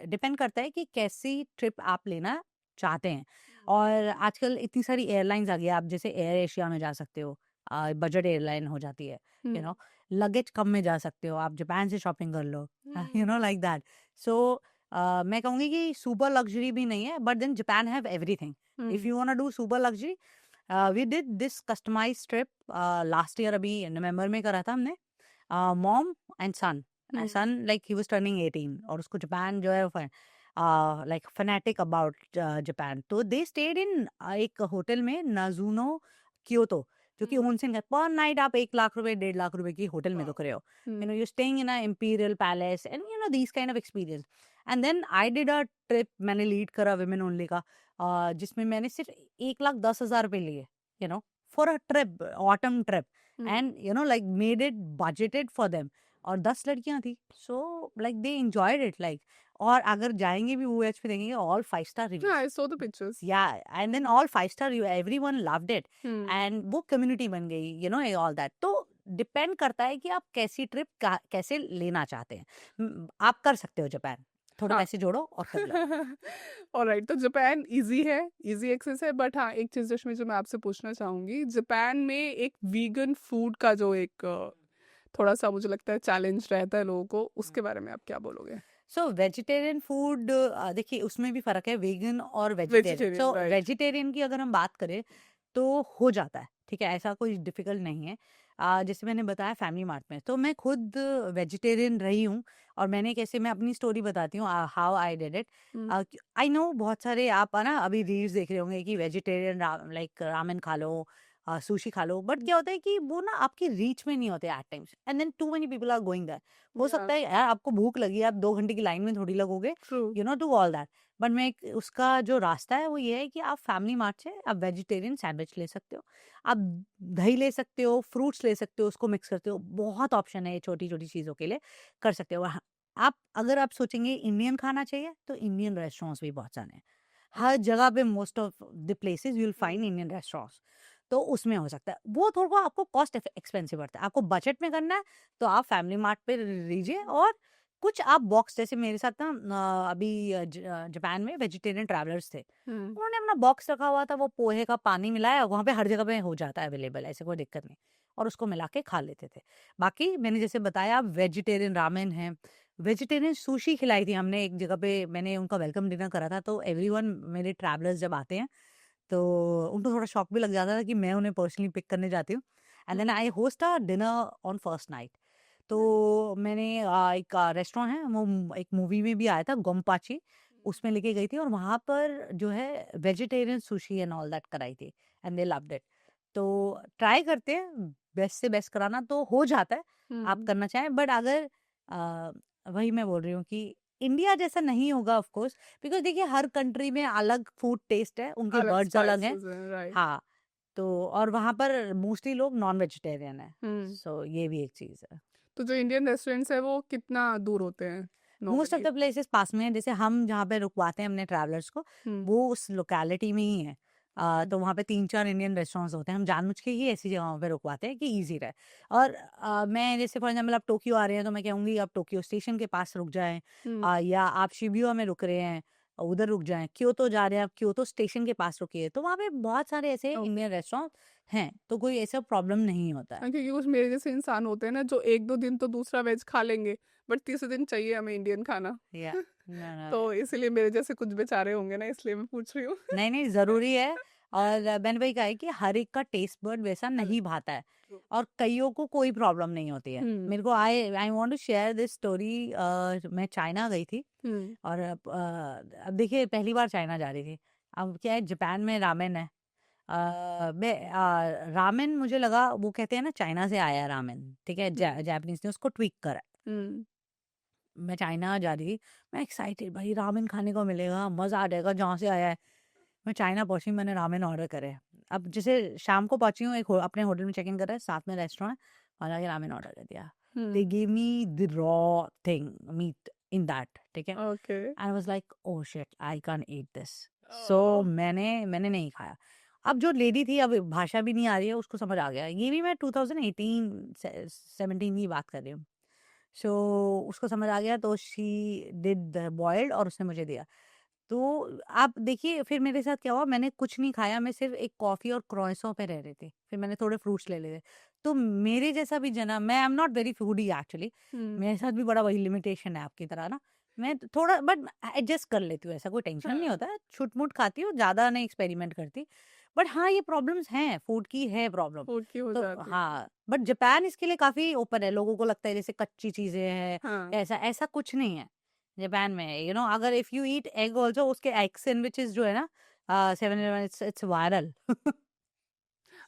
डिपेंड करता है कि कैसी ट्रिप आप लेना चाहते हैं। और आजकल इतनी सारी एयरलाइंस आ गई है, आप जैसे एयर एशिया में जा सकते हो, बजट एयरलाइन हो जाती है। यू नो, लगेज कम में जा सकते हो, आप जापान से शॉपिंग कर लो, लाइक दैट। सो मैं कहूंगी कि सुपर लग्जरी भी नहीं है, but then Japan have everything. If hmm, you want to do super luxury, we did this customise trip last year, अभी नवंबर में करा था हमने, mom and son. Hmm, son like he was turning 18, और उसको जापान जो है लाइक फैनेटिक अबाउट जापान। तो दे स्टेड इन एक होटल में, नाजुनो क्योतो, जो कि होनसेन का, पर नाइट आप 1 लाख रुपए 1.5 लाख रुपए की होटल में रुक रहे हो। You staying in a imperial palace and these kind of experience. And then I did a trip, मैंने लीड करा विमेन ओनली का, जिसमें मैंने सिर्फ 1,10,000 रुपए लिए, for a trip, autumn trip. And like made it budgeted for them. और 10 लड़कियां थी, so like they enjoyed it like. और अगर जाएंगे भी OH पे देखेंगे all 5 star Yeah, reviews. I saw the pictures. या and then all 5 star review, everyone loved it. Hmm, and वो कम्युनिटी बन गई, ऑल दैट। तो डिपेंड करता है कि आप कैसी ट्रिप कैसे लेना चाहते हैं। आप कर सकते हो जापान, थोड़े हाँ। पैसे जोड़ो और कर लो। ऑलराइट, तो जापान इजी है, इजी एक्सेस है, बट हाँ एक चीज़ रश्मि जो मैं आपसे पूछना चाहूंगी, जापान में एक वीगन फूड का जो एक थोड़ा सा मुझे लगता है चैलेंज रहता है लोगों को, उसके बारे में आप क्या बोलोगे? सो वेजिटेरियन फूड, देखिए उसमें भी फर्क है, वेगन और वेजिटेरियन। सो वेजिटेरियन, राइट। वेजिटेरियन की अगर हम बात करें तो हो जाता है, ठीक है, ऐसा कोई डिफिकल्ट नहीं है। जैसे मैंने बताया फैमिली मार्ट में, तो मैं खुद वेजिटेरियन रही हूँ। और मैंने कैसे, मैं अपनी स्टोरी बताती हूँ how I did it. Hmm, I know बहुत सारे आप ना अभी रील्स देख रहे होंगे कि वेजिटेरियन लाइक रामेन खा लो, सुशी खा लो, बट क्या होता है कि वो ना आपकी रीच में नहीं होते at times, and then too many people are going that. हो या सकता है यार आपको भूख लगी है, आप 2 घंटे की लाइन में थोड़ी लगोगे, true. Do all that. But मैं उसका जो रास्ता है वो ये है कि आप फैमिली मार्ट से आप वेजिटेरियन सैंडविच ले सकते हो, आप दही ले सकते हो, फ्रूट्स ले सकते हो, उसको मिक्स करते हो, बहुत ऑप्शन है ये छोटी छोटी चीज़ों के लिए, कर सकते हो। आप अगर आप सोचेंगे इंडियन खाना चाहिए तो इंडियन रेस्टोरेंट्स भी बहुत सारे हैं, हर जगह पे most of the places you will find Indian restaurants. तो उसमें हो सकता है वो थोड़ा आपको कॉस्ट एक्सपेंसिव पड़ता है, आपको बजट में करना है तो आप फैमिली मार्ट पे लीजिए, और कुछ आप बॉक्स, जैसे मेरे साथ ना अभी जापान में वेजिटेरियन ट्रैवलर्स थे, उन्होंने अपना बॉक्स रखा हुआ था, वो पोहे का पानी मिलाया, वहाँ पे हर जगह पे हो जाता है अवेलेबल, ऐसे कोई दिक्कत नहीं, और उसको मिला के खा लेते थे। बाकी मैंने जैसे बताया वेजिटेरियन रामेन है, वेजिटेरियन सुशी खिलाई थी हमने एक जगह पे, मैंने उनका वेलकम डिनर करा था, तो एवरीवन मेरे ट्रैवलर्स जब आते हैं तो उनको थोड़ा शॉक भी लग जाता था कि मैं उन्हें पर्सनली पिक करने जाती हूँ, and then I host a dinner on first night. तो मैंने एक रेस्टोरेंट है, वो एक मूवी में भी आया था, गोम्पाची, उसमें लेके गई थी, और वहाँ पर जो है vegetarian sushi and all that कराई थी, एंड दे लव्ड इट। तो ट्राई करते हैं बेस्ट से बेस्ट कराना, तो हो जाता है आप करना चाहें, बट अगर अ, वही मैं बोल रही हूँ कि इंडिया जैसा नहीं होगा ऑफ कोर्स, बिकॉज देखिए हर कंट्री में अलग फूड टेस्ट है, उनके अलग बर्ड्स अलग हैं। स्पाइसेस हैं, राइट। हाँ, तो और वहाँ पर मोस्टली लोग नॉन वेजिटेरियन है, सो ये भी एक चीज़ है। तो जो इंडियन रेस्टोरेंट्स है वो कितना दूर होते हैं most of normally? The places पास में है, जैसे हम जहाँ पे रुकवाते हैं अपने ट्रैवलर्स को, वो उस लोकेलिटी में ही है। तो वहाँ पे 3-4 इंडियन रेस्टोरेंट्स होते हैं, हम जानबूझ के ही ऐसी जगहों पे रुकवाते हैं कि इजी रहे। और मैं जैसे फॉर एग्जाम्पल आप टोक्यो आ रहे हैं तो मैं कहूँगी आप टोक्यो स्टेशन के पास रुक जाएं, या आप शिबुया में रुक रहे हैं उधर रुक जाएं, क्योतो जा रहे हैं आप क्योतो स्टेशन के पास रुकिए, तो वहाँ पे बहुत सारे ऐसे इंडियन रेस्टोरेंट हैं, तो कोई ऐसा प्रॉब्लम नहीं होता है। हाँ, क्योंकि कुछ मेरे जैसे इंसान होते हैं ना जो 1-2 दिन तो दूसरा वेज खा लेंगे, बट तीसरे दिन चाहिए हमें इंडियन खाना। या तो इसीलिए मेरे जैसे कुछ बेचारे होंगे ना, इसलिए मैं पूछ रही हूँ। नहीं नहीं जरूरी है, और मैंने वही कहा है कि हर एक का टेस्ट बर्ड वैसा अलग। नहीं भाता है, ट्रू। और कईयों को कोई प्रॉब्लम नहीं होती है। हुँ, मेरे को I I want to share this story. मैं चाइना गई थी, हुँ, और अब देखिए पहली बार चाइना जा रही थी, अब क्या है जापान में रामेन है, रामेन मुझे लगा वो कहते हैं ना चाइना से आया है रामेन, ठीक है, हुँ, जापानीज ने उसको ट्विक करा। हुँ, मैं चाइना जा रही थी, मैं एक्साइटेड, भाई रामेन खाने को मिलेगा, मजा आ जाएगा, जहाँ से आया है। मैं चाइना पहुंची, मैंने रामेन ऑर्डर करे, अब जैसे शाम को पहुंची हूँ, अपने होटल में चेक इन कर रहा है, साथ में रेस्टोरेंट, और आगे रामेन ऑर्डर कर दिया। They uh, give me the raw thing meat in that, ठीक है, okay. I was like oh shit I can't eat this. So oh! मैंने मैंने नहीं खाया। अब जो लेडी थी, अब भाषा भी नहीं आ रही है, उसको समझ आ गया, ये भी मैं 2018-17 की बात कर रही हूँ। सो उसको समझ आ गया, तो शी डिड बॉइल्ड और उसने मुझे दिया। तो आप देखिए फिर मेरे साथ क्या हुआ, मैंने कुछ नहीं खाया, मैं सिर्फ एक कॉफी और क्रॉइसों पे रह रही थी, फिर मैंने थोड़े फ्रूट्स ले लिए थे। तो मेरे जैसा भी जना, मैं I am not very foodie actually, uh, मेरे साथ भी बड़ा वही लिमिटेशन है आपकी तरह ना, मैं थोड़ा बट एडजस्ट कर लेती हूँ, ऐसा कोई टेंशन नहीं हाँ, होता है, छुट-मुट खाती हूँ, ज़्यादा नहीं एक्सपेरिमेंट करती। बट हाँ, ये प्रॉब्लम्स हैं, फूड की है प्रॉब्लम। फूड की हो तो जाती है। हाँ, बट जापान इसके लिए काफ़ी ओपन है, लोगों को लगता है जैसे कच्ची चीज़ें हैं, हाँ, ऐसा ऐसा कुछ नहीं है। जापान में अगर if you eat egg also, उसके एग सैंडविचेस जो है ना 7-Eleven, इट्स वायरल।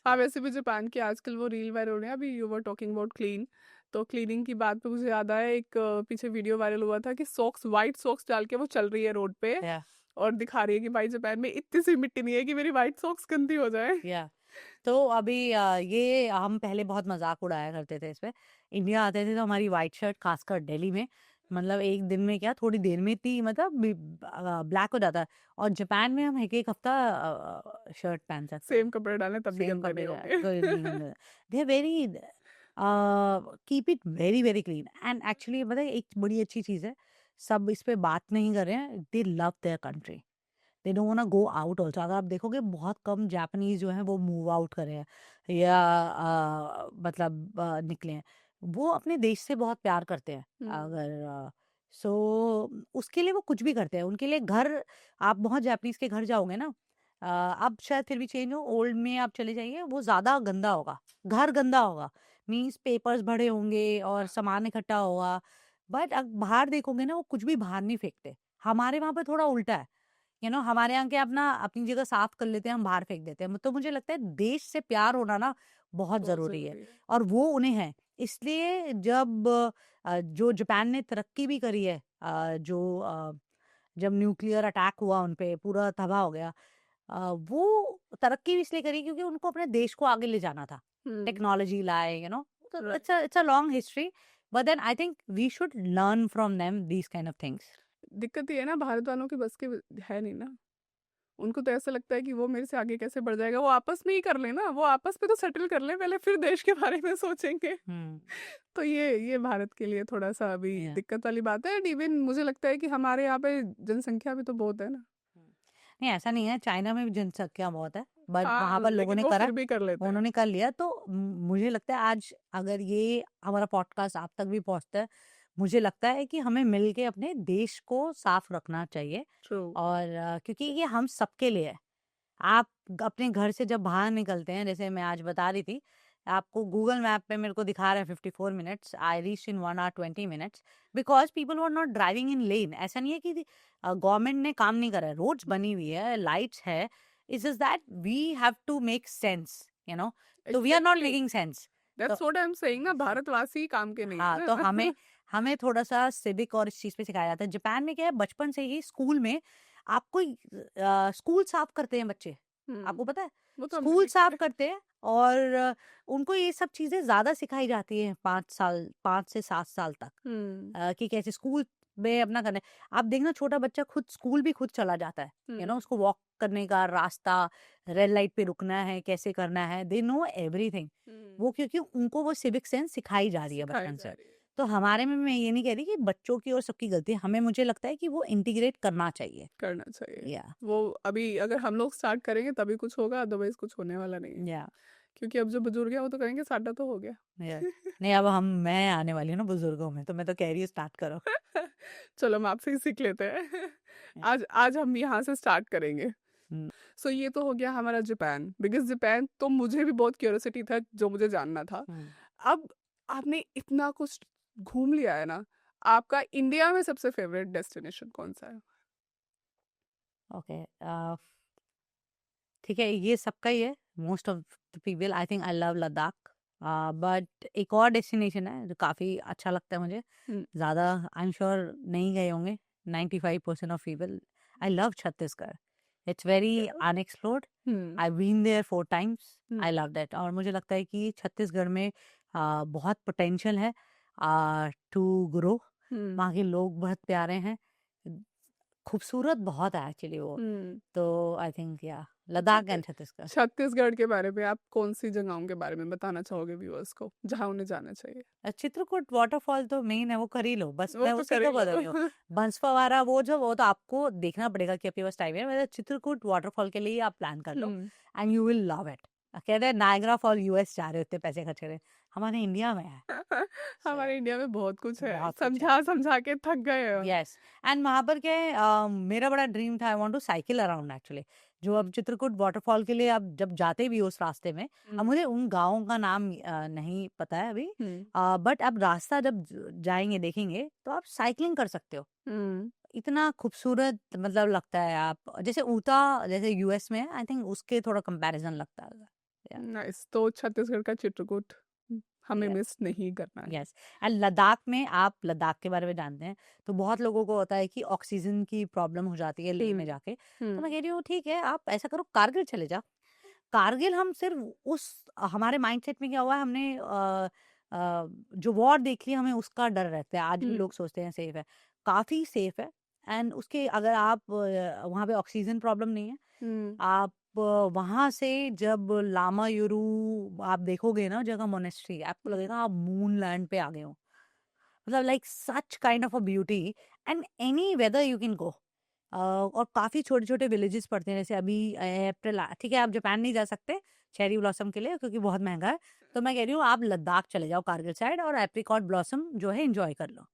हाँ, वैसे भी जापान की आजकल वो रील वायरल हो रही है, अभी you were talking about clean, तो क्लीनिंग की बात पे मुझे याद आया, एक पीछे वीडियो वायरल हुआ था कि सॉक्स, व्हाइट सॉक्स डाल के वो चल रही है रोड पे, या और दिखा रही है कि भाई जापान में इतनी सी मिट्टी नहीं है कि मेरी व्हाइट सॉक्स गंदी हो जाए। या तो अभी ये हम पहले बहुत मजाक उड़ाया करते थे इस पे, इंडिया आते थे तो हमारी व्हाइट शर्ट खासकर दिल्ली में, मतलब एक दिन में क्या थोड़ी देर में इतनी मतलब ब्लैक हो जाता है, और जापान में हम एक एक हफ्ता शर्ट पहन सकते हैं, सेम कपड़े डालें तब भी सेम गंदे कपड़े नहीं का होंगे। कोई नहीं होने, they are very keep it very very clean, and actually पता है एक बड़ी अच्छी चीज़ है, सब इस पे बात नहीं कर रहे हैं, दे love their country, they don't want go out also. अगर आप देखोगे बहुत कम जापानीज जो हैं वो मूव आउट करे हैं, या मतलब निकले हैं, वो अपने देश से बहुत प्यार करते हैं। हुँ, अगर सो उसके लिए वो कुछ भी करते हैं, उनके लिए घर, आप बहुत जापानीज के घर जाओगे ना, अब शायद फिर भी चेंज हो, ओल्ड में आप चले जाइए, वो ज्यादा गंदा होगा, घर गंदा होगा, मीन्स पेपर्स भरे होंगे और सामान इकट्ठा होगा, बट अब बाहर देखोगे ना वो कुछ भी बाहर नहीं फेंकते, हमारे वहां पे थोड़ा उल्टा है, हमारे यहाँ के अपना अपनी जगह साफ कर लेते हैं, हम बाहर फेंक देते हैं। तो मुझे लगता है देश से प्यार होना ना बहुत बहुत जरूरी है, जरूरी है। और वो उन्हें है। इसलिए जब जो जापान ने तरक्की भी करी है, जब न्यूक्लियर अटैक हुआ उन पे, पूरा तबाह हो गया, वो तरक्की भी इसलिए करी क्योंकि उनको अपने देश को आगे ले जाना था, टेक्नोलॉजी लाए, तो right. It's a long history, but then I think we should learn from them these kind of things. दिक्कत ये है ना, भारत वालों की बस की है नहीं ना। उनको तो ऐसा लगता है कि वो मेरे से आगे कैसे बढ़ जाएगा, वो आपस में ही कर ले ना, वो आपस में तो सेटल कर ले पहले, फिर देश के बारे में सोचेंगे। तो ये भारत के लिए थोड़ा सा अभी Yeah. दिक्कत वाली बात है। इवन मुझे लगता है कि हमारे यहाँ पे जनसंख्या भी तो बहुत है ना। नहीं, ऐसा नहीं है, चाइना में भी जनसंख्या बहुत है, बट हाँ, वहां पर लोगों लेकिन ने वो करा, फिर भी कर लेते हैं। उन्होंने कर लिया। तो मुझे लगता है आज अगर ये हमारा पॉडकास्ट आप तक भी पहुंचता है, मुझे लगता है कि हमें मिलके अपने देश को साफ रखना चाहिए। ट्रू। और क्योंकि ये हम सबके लिए है। आप अपने घर से जब बाहर निकलते हैं, जैसे मैं आज बता रही थी, आपको गूगल मैप पे मेरे को दिखा रहा है 54 minutes, I reach in 1 hour 20 minutes, because people were not driving in lane. ऐसा नहीं है कि गवर्नमेंट ने काम नहीं करा है, रोड्स बनी हुई है, लाइट्स है, it's just that we have to make sense, तो we are not exactly, making sense. तो that's what I am saying ना, भारतवासी काम के नहीं हाँ, है तो ना। हमें हमें थोड़ा सा सिविक और इस चीज पे सिखाया जाता है। जापान में क्या है, बचपन से ही स्कूल में आपको स्कूल साफ करते हैं बच्चे, आपको पता है, वो तो हमने स्कूल भी साफ किया करते हैं। और उनको ये सब चीजें ज्यादा सिखाई जाती है 5 साल, 5 से 7 साल तक, है। कि कैसे स्कूल में अपना करना है। आप देखना, छोटा बच्चा खुद स्कूल भी खुद चला जाता है, उसको वॉक करने का रास्ता, रेड लाइट पे रुकना है, कैसे करना है, दे नो एवरीथिंग। वो क्योंकि उनको वो सिविक सेंस सिखाई जा रही है सिखाई बचपन जा से। रही है। तो हमारे में, मैं ये नहीं कह रही कि बच्चों की और सबकी गलती है, हमें मुझे लगता है कि वो इंटीग्रेट करना चाहिए। करना चाहिए। या वो अभी अगर हम लोग स्टार्ट करेंगे तभी कुछ होगा, अदरवाइज कुछ होने वाला नहीं है। या क्योंकि अब जो बुजुर्ग है वो तो कहेंगे साडा तो हो गया। या नहीं, अब मैं आने वाली हूँ ना बुजुर्गों में, तो मैं तो कह रही हूँ स्टार्ट करो। चलो हम आपसे ही सीख लेते हैं। Yeah. आज आज हम यहाँ से स्टार्ट करेंगे। हम्म, सो ये तो हो गया हमारा जापान, बिकॉज जापान तो मुझे भी बहुत क्यूरियोसिटी था, जो मुझे जानना था। हम्म, अब आपने इतना कुछ घूम लिया है ना, आपका इंडिया में सबसे फेवरेट डेस्टिनेशन कौन सा है? ओके, ठीक है, ये सबका ही है। Most of the people, I think I love Ladakh. But एक और डेस्टिनेशन है जो काफी अच्छा लगता है मुझे, हम्म। ज्यादा आई एम श्योर नहीं गए होंगे 95% of people. I love Chhattisgarh, it's very unexplored. Hmm. I been there 4 times, hmm. I love that. और मुझे लगता है कि छत्तीसगढ़ में बहुत पोटेंशियल है टू ग्रो। हम्म। वहाँ के लोग बहुत प्यारे हैं, खूबसूरत बहुत है एक्चुअली वो। हम्म। तो आई थिंक या लद्दाख छत्ती- एंड छत्तीसगढ़। छत्तीसगढ़ के बारे में आप कौन सी जगहों के बारे में बताना चाहोगे व्यूअर्स को, जहाँ उन्हें जाना चाहिए? चित्रकूट वाटरफॉल तो मेन है, वो कर ही लो बस, वो मैं तो उसी कर ही को बता रही हूँ। लो। बंसवारा वो तो आपको देखना पड़ेगा कि आपके पास टाइम है, मतलब चित्रकूट वाटरफॉल के लिए आप प्लान कर लो, hmm. And you will love it. कहते हैं नायग्रा फॉल यूएस जा रहे हो, इतने पैसे खर्च रहे, हमारे इंडिया में है। So, हमारे इंडिया में बहुत कुछ है, बहुत कुछ है। समझा समझा के थक गए हैं हम। यस, एंड वहां पर क्या है, मेरा बड़ा ड्रीम था, I want to cycle around actually. जो अब चित्रकूट वाटरफॉल के लिए आप जब जाते भी हो उस रास्ते में, अब मुझे उन गाँवों का नाम नहीं पता है अभी, बट अब रास्ता जब जाएंगे देखेंगे तो आप साइकिलिंग कर सकते हो। इतना खूबसूरत मतलब लगता है, आप जैसे ऊटा जैसे यूएस में है, आई थिंक उसके थोड़ा कंपैरिजन लगता है। नाइस। तो छत्तीसगढ़ का चित्रकूट हमें Yeah. मिस नहीं करना है। यस, एंड लद्दाख में, आप लद्दाख के बारे में जानते हैं, तो बहुत लोगों को होता है कि ऑक्सीजन की प्रॉब्लम हो जाती है लेह में जाके। तो मैं कह रही हूँ ठीक है, आप ऐसा करो, कारगिल चले जाओ। कारगिल हम सिर्फ उस, हमारे माइंडसेट में क्या हुआ है, हमने जो वॉर देख ली, हमें उसका डर रहता है। आज भी लोग सोचते हैं सेफ है, काफी सेफ है। एंड उसके अगर आप वहाँ पे ऑक्सीजन प्रॉब्लम नहीं है, आप वहां से जब लामा युरू आप देखोगे ना जगह, मोनेस्ट्री, आपको लगेगा आप मून लैंड पे आ गए हो। मतलब like such kind of a beauty, and any whether you can गो। और काफी छोटे छोटे विलेजेस पड़ते हैं, जैसे अभी अप्रैल, ठीक है आप जापान नहीं जा सकते चेरी ब्लॉसम के लिए क्योंकि बहुत महंगा है। तो मैं कह रही हूँ आप लद्दाख चले जाओ, कारगिल साइड, और एप्रिकॉट ब्लॉसम जो है एंजॉय कर लो।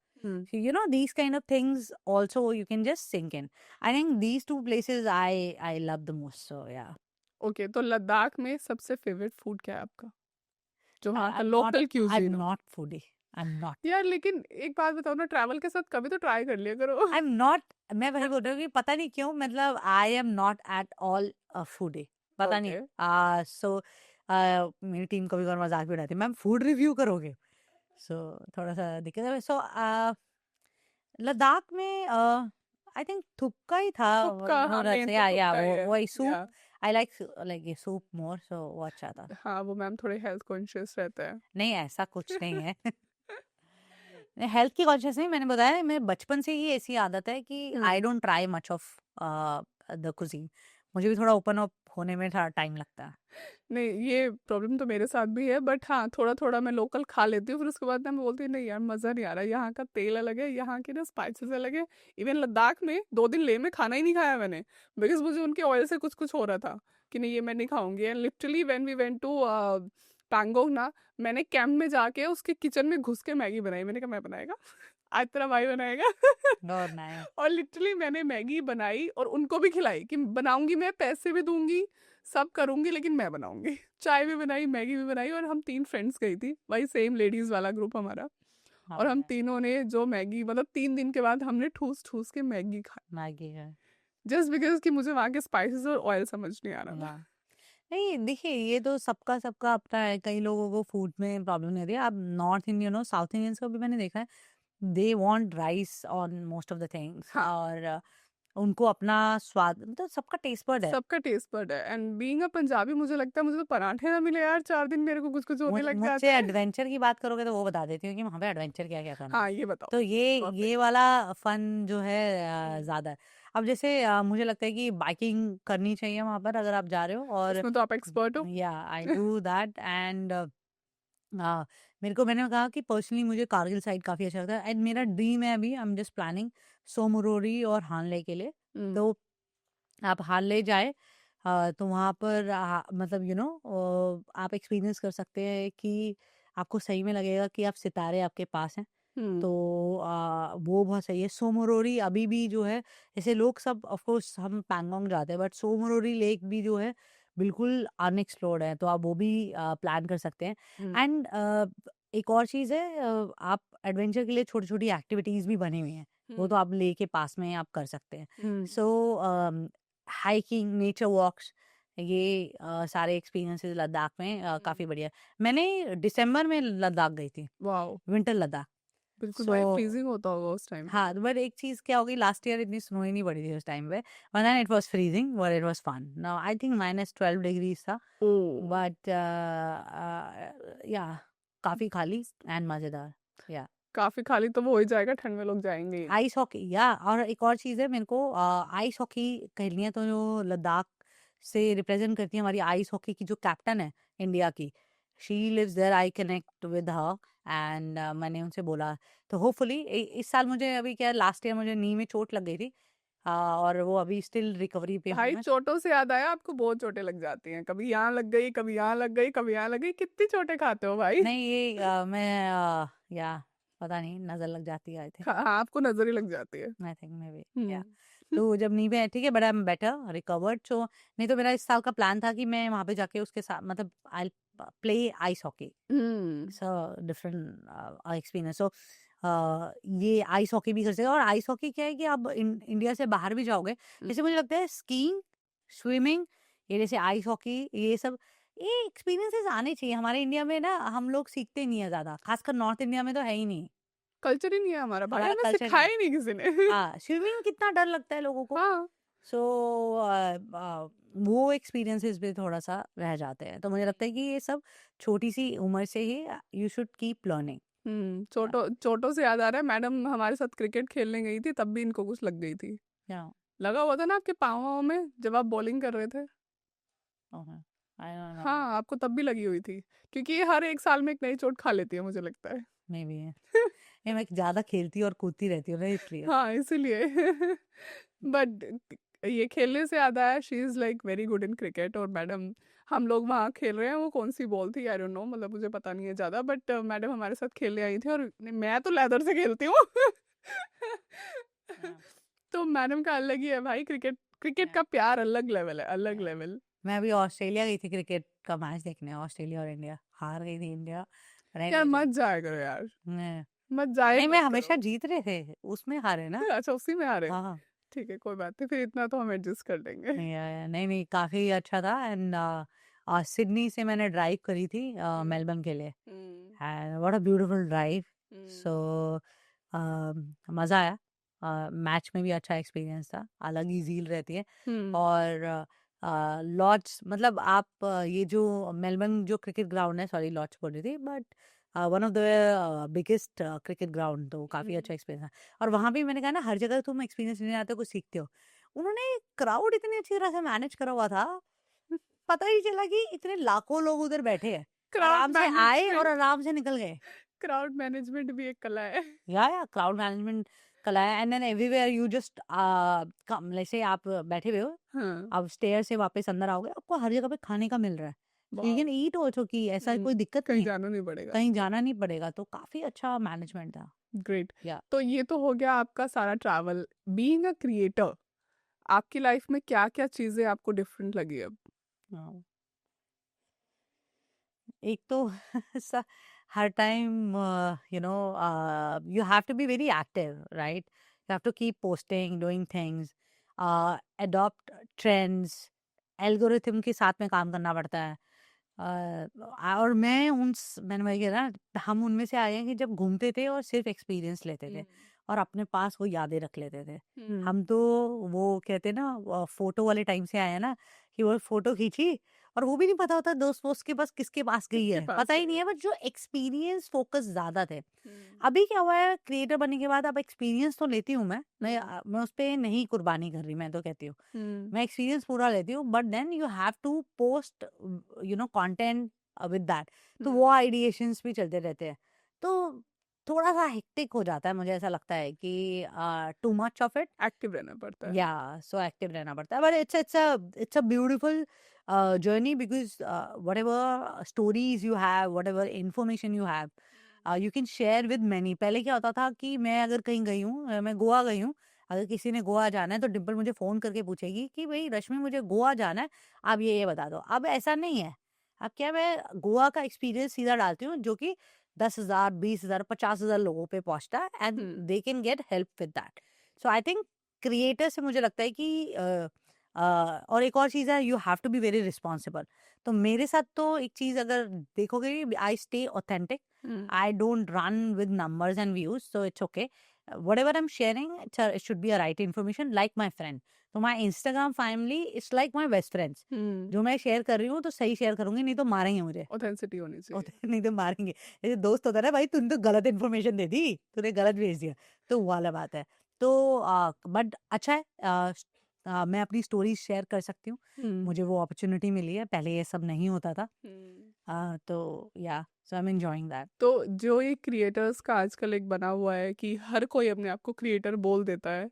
These kind of things also you can just sink in. I think these two places I love the most. So yeah. Okay, तो लद्दाख में सबसे फेवरेट फूड क्या है आपका, जो वहाँ का I'm लोकल I'm क्यूजीन हो? not foodie. I am not यार लेकिन एक बात बताओ ना, ट्रैवल के साथ कभी तो ट्राई कर लिया करो। आई एम नॉट मैं वही बोल रही हूँ कि पता नहीं क्यों मतलब आई am not at all foodie पता नहीं ओके। सो मेरी टीम कभी कभार मजाक भी उड़ाती है मैम फूड रिव्यू करोगे सो थोड़ा सा दिक्कत है सो लद्दाख में आई थिंक थुक्का ही था थुक्का, हाँ थोड़ा मेन सा तो या थुक्का ही वो है। वही सूप या आई लाइक ये सूप मोर सो वो अच्छा था हाँ, वो मैम थोड़े हेल्थ कॉन्शियस रहते हैं। नहीं ऐसा कुछ नहीं है हेल्थ की कॉन्शियस नहीं मैंने बताया मेरे बचपन से ही ऐसी आदत है कि I don't try much of the cuisine मुझे भी थोड़ा ओपन अप होने में थोड़ा टाइम लगता है नहीं, ये प्रॉब्लम तो मेरे साथ भी है, बट हाँ थोड़ा थोड़ा मैं लोकल खा लेती हूँ, फिर उसके बाद ना मैं बोलती हूँ नहीं यार मज़ा नहीं आ रहा, यहाँ का तेल अलग है, यहाँ की ना स्पाइसेस अलग है। इवन लद्दाख में 2 दिन ले में खाना ही नहीं खाया मैंने, बिकॉज मुझे उनके ऑयल से कुछ कुछ हो रहा था कि नहीं ये मैं नहीं खाऊंगी। And literally when we went to Pangong ना, मैंने कैंप में जाके उसके किचन में घुस के मैगी बनाई। मैंने कहा मैं बनाएगा आज तेरा भाई बनाएगा। और नाइस और लिटरली मैंने मैगी बनाई और उनको भी खिलाई कि बनाऊंगी, मैं पैसे भी दूंगी, सब करूंगी, लेकिन मैं बनाऊंगी। चाय भी बनाई, मैगी भी बनाई, और हम 3 फ्रेंड्स गई थी, वही सेम लेडीज वाला ग्रुप हमारा। और हम तीनों ने जो मैगी, मतलब 3 दिन के बाद हमने ठूस ठूस के मैगी खाई, मैगी है जस्ट बिकॉज कि मुझे वहाँ के स्पाइसेस और ऑयल समझ नहीं आ रहा था। हाँ नहीं देखिए ये तो सबका सबका अपना है कई लोगों को फूड में प्रॉब्लम नहीं होती है आप नॉर्थ इंडियन हो साउथ इंडियंस को भी मैंने देखा है they want rice on most of the things हाँ, और उनको अपना स्वाद मतलब सबका टेस्ट बर्ड है सबका टेस्ट बड है। एंड बीइंग अ पंजाबी, मुझे लगता है मुझे तो पराठे ना मिले यार 4 दिन, मेरे को कुछ कुछ होने लग मुझसे जाता है। एडवेंचर की बात करोगे तो वो बता देती हूँ कि वहाँ पे एडवेंचर क्या क्या करना है हाँ, ये बताओ। तो ये परफेक्ट। वाला फन जो है ज्यादा है अब जैसे मुझे लगता है कि बाइकिंग करनी चाहिए वहां पर अगर आप जा रहे हो और उसमें तो आप एक्सपर्ट हो। या आई डू दैट एंड मेरे को मैंने कहा कि पर्सनली मुझे कारगिल साइड काफी अच्छा लगता है एंड मेरा ड्रीम है अभी आई एम जस्ट प्लानिंग सोमरोरी और हानले के लिए हम्म। तो आप हानले जाए तो वहाँ पर मतलब आप एक्सपीरियंस कर सकते हैं कि आपको सही में लगेगा कि आप सितारे आपके पास हैं हम्म। तो वो बहुत सही है सोमरोरी अभी भी जो है जैसे लोग सब ऑफ कोर्स हम पैंगोंग जाते हैं बट सोमरोरी लेक भी जो है बिल्कुल अनएक्सप्लोर्ड है तो आप वो भी प्लान कर सकते हैं हम्म। एंड एक और चीज़ है आप एडवेंचर के लिए छोटी छोटी एक्टिविटीज़ भी बनी हुई हैं वो हम्म। तो आप लेके पास में आप कर सकते हैं हम्म। सो हाइकिंग नेचर वॉक्स ये सारे एक्सपीरियंसेस लद्दाख में काफ़ी बढ़िया मैंने दिसंबर में लद्दाख गई थी वाओ। विंटर लद्दाख बिल्कुल सो भाई, फ्रीजिंग होता होगा उस टाइम पे। हाँ बट एक चीज़ क्या होगी लास्ट ईयर इतनी स्नो ही नहीं पड़ी थी उस टाइम पे वरना it was freezing but it was fun now I think -12 degrees था ओ। बट या काफ़ी खाली एंड मज़ेदार या काफी खाली तो वो हो ही जाएगा, ठंड में लोग जाएंगे ही। आइस हॉकी या और एक और चीज़ है मेरे को आइस हॉकी खेलनी है तो जो लद्दाख से रिप्रेजेंट करती है हमारी आइस हॉकी की जो कैप्टन है इंडिया की she lives there I connect with her and मैंने उनसे बोला तो होपफुली इस साल मुझे अभी क्या लास्ट ईयर मुझे नी में चोट लग गई थी और वो अभी स्टिल रिकवरी पे हूँ भाई मैं चोटों से याद आया, आपको बहुत चोटें लग जाती हैं, कभी यहाँ लग गई, कभी यहाँ लग गई, कभी यहाँ लग गई, कितनी चोटें खाते हो भाई? नहीं ये मैं या पता नहीं नज़र लग जाती है आई थिंक हाँ, आपको नजर ही लग जाती है। आई थिंक मे बी या हम्म। तो जब नी पे ठीक है but I am better recovered so नहीं तो मेरा इस साल का प्लान था कि मैं वहां पे जाके उसके साथ मतलब I play ice hockey hmm. So different experience so ये आइस हॉकी भी कर सकते हैं और आइस हॉकी क्या है कि आप इंडिया से बाहर भी जाओगे जैसे मुझे लगता है स्कीइंग स्विमिंग ये जैसे आइस हॉकी ये सब ये एक्सपीरियंसेस आने चाहिए हमारे इंडिया में ना हम लोग सीखते नहीं है ज्यादा खासकर नॉर्थ इंडिया में तो है ही नहीं कल्चर ही नहीं है हमारा भाई, हमारा हमें कल्चर नहीं सिखाया है ही नहीं किसी ने। हाँ स्विमिंग कितना डर लगता है लोगों को हाँ। सो वो एक्सपीरियंसेस भी थोड़ा सा रह जाते हैं तो मुझे लगता है कि ये सब छोटी सी उम्र से ही यू शुड कीप लर्निंग चोटों चोटों से याद आ रहा है, मैडम हमारे साथ क्रिकेट खेलने गई थी, तब भी इनको कुछ लग गई थी। या लगा हुआ था ना आपके पाँव में जब आप बॉलिंग कर रहे थे? ओके आई डोंट नो हाँ, आपको तब भी लगी हुई थी, क्योंकि ये हर एक साल में एक नई चोट खा लेती है, मुझे लगता है। मे बी है ये मैं ज्यादा खेलती और कूदती रहती हूँ ना इसलिए हाँ, इसीलिए। बट ये खेलने से याद आया, she is like very good in cricket. और मैडम, हम लोग वहाँ खेल रहे हैं, वो कौन सी बॉल थी आई डोंट नो, मतलब मुझे पता नहीं है ज़्यादा, बट मैडम हमारे साथ खेलने आई थी, और मैं तो लेदर से खेलती हूँ। Yeah, तो मैडम का अलग ही है भाई, क्रिकेट क्रिकेट yeah, का प्यार अलग लेवल है, अलग yeah. लेवल। मैं अभी ऑस्ट्रेलिया गई थी क्रिकेट का मैच देखने ऑस्ट्रेलिया और इंडिया हार गई थी इंडिया यार मत जाया करो यार, मत जाया नहीं मैं मत हमेशा करो। जीत रहे थे, उसमें हारे ना। अच्छा उसी में आ रहे हो, हाँ ठीक है कोई बात नहीं, फिर इतना तो हम एडजस्ट कर लेंगे। नहीं नहीं काफी अच्छा था। एंड सिडनी से मैंने ड्राइव करी थी हम्म मेलबर्न के लिए। Hmm and what a beautiful drive. So मज़ा आया। मैच में भी अच्छा एक्सपीरियंस था, अलग ही झील रहती है। हम्म और लॉर्ड्स मतलब आप ये जो मेलबर्न जो क्रिकेट ग्राउंड है, सॉरी लॉर्ड्स बोल रही थी, but one of the biggest cricket ground, तो काफ़ी अच्छा एक्सपीरियंस था। और वहाँ भी मैंने कहा ना, हर जगह तुम एक्सपीरियंस लेने आते हो कुछ सीखते हो। उन्होंने क्राउड इतनी अच्छी तरह से मैनेज करा हुआ था, पता ही चला कि इतने लाखों लोग उधर बैठे हैं, क्राउड आराम से आए और मैनेजमेंट, आराम से निकल गए। क्राउड मैनेजमेंट भी एक कला है। या क्राउड मैनेजमेंट कला है। And then everywhere you just come, जैसे आप बैठे हुए हो, हाँ आप स्टेयर से वापस अंदर आओगे, आपको हर जगह पे खाने का मिल रहा है, सो यू वाह, कैन ईट ऑल्सो, कि ऐसा कोई दिक्कत नहीं कहीं है, जाना नहीं पड़ेगा कहीं आपको। जाना नहीं पड़ेगा। तो काफी अच्छा मैनेजमेंट था। ग्रेट। या तो ये तो हो गया आपका सारा ट्रैवल। बीइंग अ क्रिएटर, आपकी लाइफ में क्या क्या चीजें आपको डिफरेंट लगी अब? एक तो हर time you know you have to be very active, right? You have to keep posting, doing things, adopt trends, algorithm के साथ में काम करना पड़ता है। और मैंने वही कहा ना, हम उनमें से आए हैं कि जब घूमते थे और सिर्फ एक्सपीरियंस लेते थे और अपने पास वो यादें रख लेते थे। हम तो वो कहते हैं ना, फोटो वाले टाइम से आए हैं ना, कि वो फोटो खींची और वो भी नहीं पता होता दोस्त वोस्त के पास किसके पास गई किसके है, पास पता ही गए? नहीं है, बट जो एक्सपीरियंस फोकस ज्यादा थे। अभी क्या हुआ है, क्रिएटर बनने के बाद अब एक्सपीरियंस तो लेती हूँ मैं उस पर नहीं कुर्बानी कर रही, मैं तो कहती हूँ मैं एक्सपीरियंस पूरा लेती हूँ, but then you have to post content with that. तो वो आइडिएशंस भी चलते रहते हैं, तो थोड़ा सा हेक्टिक हो जाता है, मुझे ऐसा लगता है कि too much of it. Active रहना पड़ता है। या सो एक्टिव रहना पड़ता है, but it's a beautiful journey, because whatever stories you have, whatever information you have, you can share with many. पहले क्या होता था कि मैं अगर कहीं गई हूँ, मैं गोवा गई हूँ, अगर किसी ने गोवा जाना है तो डिम्पल मुझे फोन करके पूछेगी कि भाई रश्मि मुझे गोवा जाना है, आप ये बता दो। अब ऐसा नहीं है। अब क्या, मैं गोवा का एक्सपीरियंस सीधा डालती हूँ, जो कि 10,000, 20,000, 50,000 लोगों पे पहुंचता है, and they can get help with that. So I think creator से मुझे लगता है कि और एक और चीज़ है, you have to be very responsible. तो मेरे साथ तो एक चीज़ अगर देखोगे, I stay authentic, I don't run with numbers and views, so it's okay. whatever I'm sharing, it should be a right information, like my friend. तो my Instagram family is like my best friends. जो मैं share कर रही हूँ तो सही share करूंगी, नहीं तो मारेंगे मुझे। ऑथेंसिटी होनी चाहिए। नहीं तो मारेंगे। जैसे दोस्त होता है ना, भाई तूने तो गलत इन्फॉर्मेशन दे दी, तूने गलत भेज दिया, तो वो वाला बात है। तो बट अच्छा है, मैं अपनी स्टोरीज शेयर कर सकती हूँ, मुझे वो अपॉर्चुनिटी मिली है, पहले ये सब नहीं होता था। तो या सो आई एम एंजॉयिंग दैट। तो जो ये क्रिएटर्स का आजकल एक बना हुआ है कि हर कोई अपने आप को क्रिएटर बोल देता है,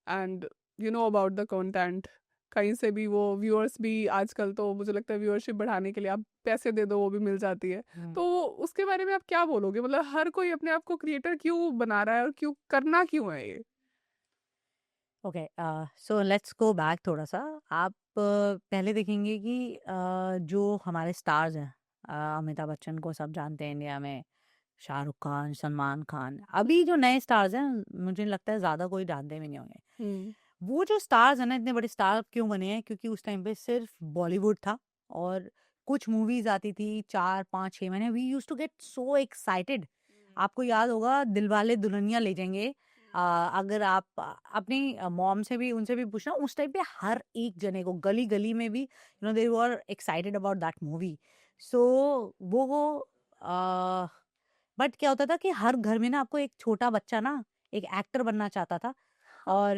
and you know about the content, कहीं से भी वो व्यूअर्स भी आजकल, तो मुझे लगता है व्यूअरशिप बढ़ाने के लिए आप पैसे दे दो वो भी मिल जाती है। तो उसके बारे में आप क्या बोलोगे? मतलब हर कोई अपने आप को क्रिएटर क्यों बना रहा है और क्यों करना क्यों है ये? Okay, so let's go back थोड़ा सा। आप पहले देखेंगे कि जो हमारे स्टार्स हैं, अमिताभ बच्चन को सब जानते हैं इंडिया में, शाहरुख खान, सलमान खान, अभी जो नए स्टार्स हैं मुझे लगता है ज़्यादा कोई जानते भी नहीं होंगे। वो जो स्टार्स हैं ना, इतने बड़े स्टार क्यों बने हैं? क्योंकि उस टाइम पे सिर्फ बॉलीवुड था और कुछ मूवीज आती थी 4, 5, 6 महीने, we use to get so excited. आपको याद होगा दिलवाले दुल्हनिया ले जाएंगे, अगर आप अपनी मॉम से भी, उनसे भी पूछना, उस टाइम पे हर एक जने को गली गली में भी they were excited about that movie. So वो बट क्या होता था कि हर घर में ना आपको एक छोटा बच्चा ना एक एक्टर बनना चाहता था, और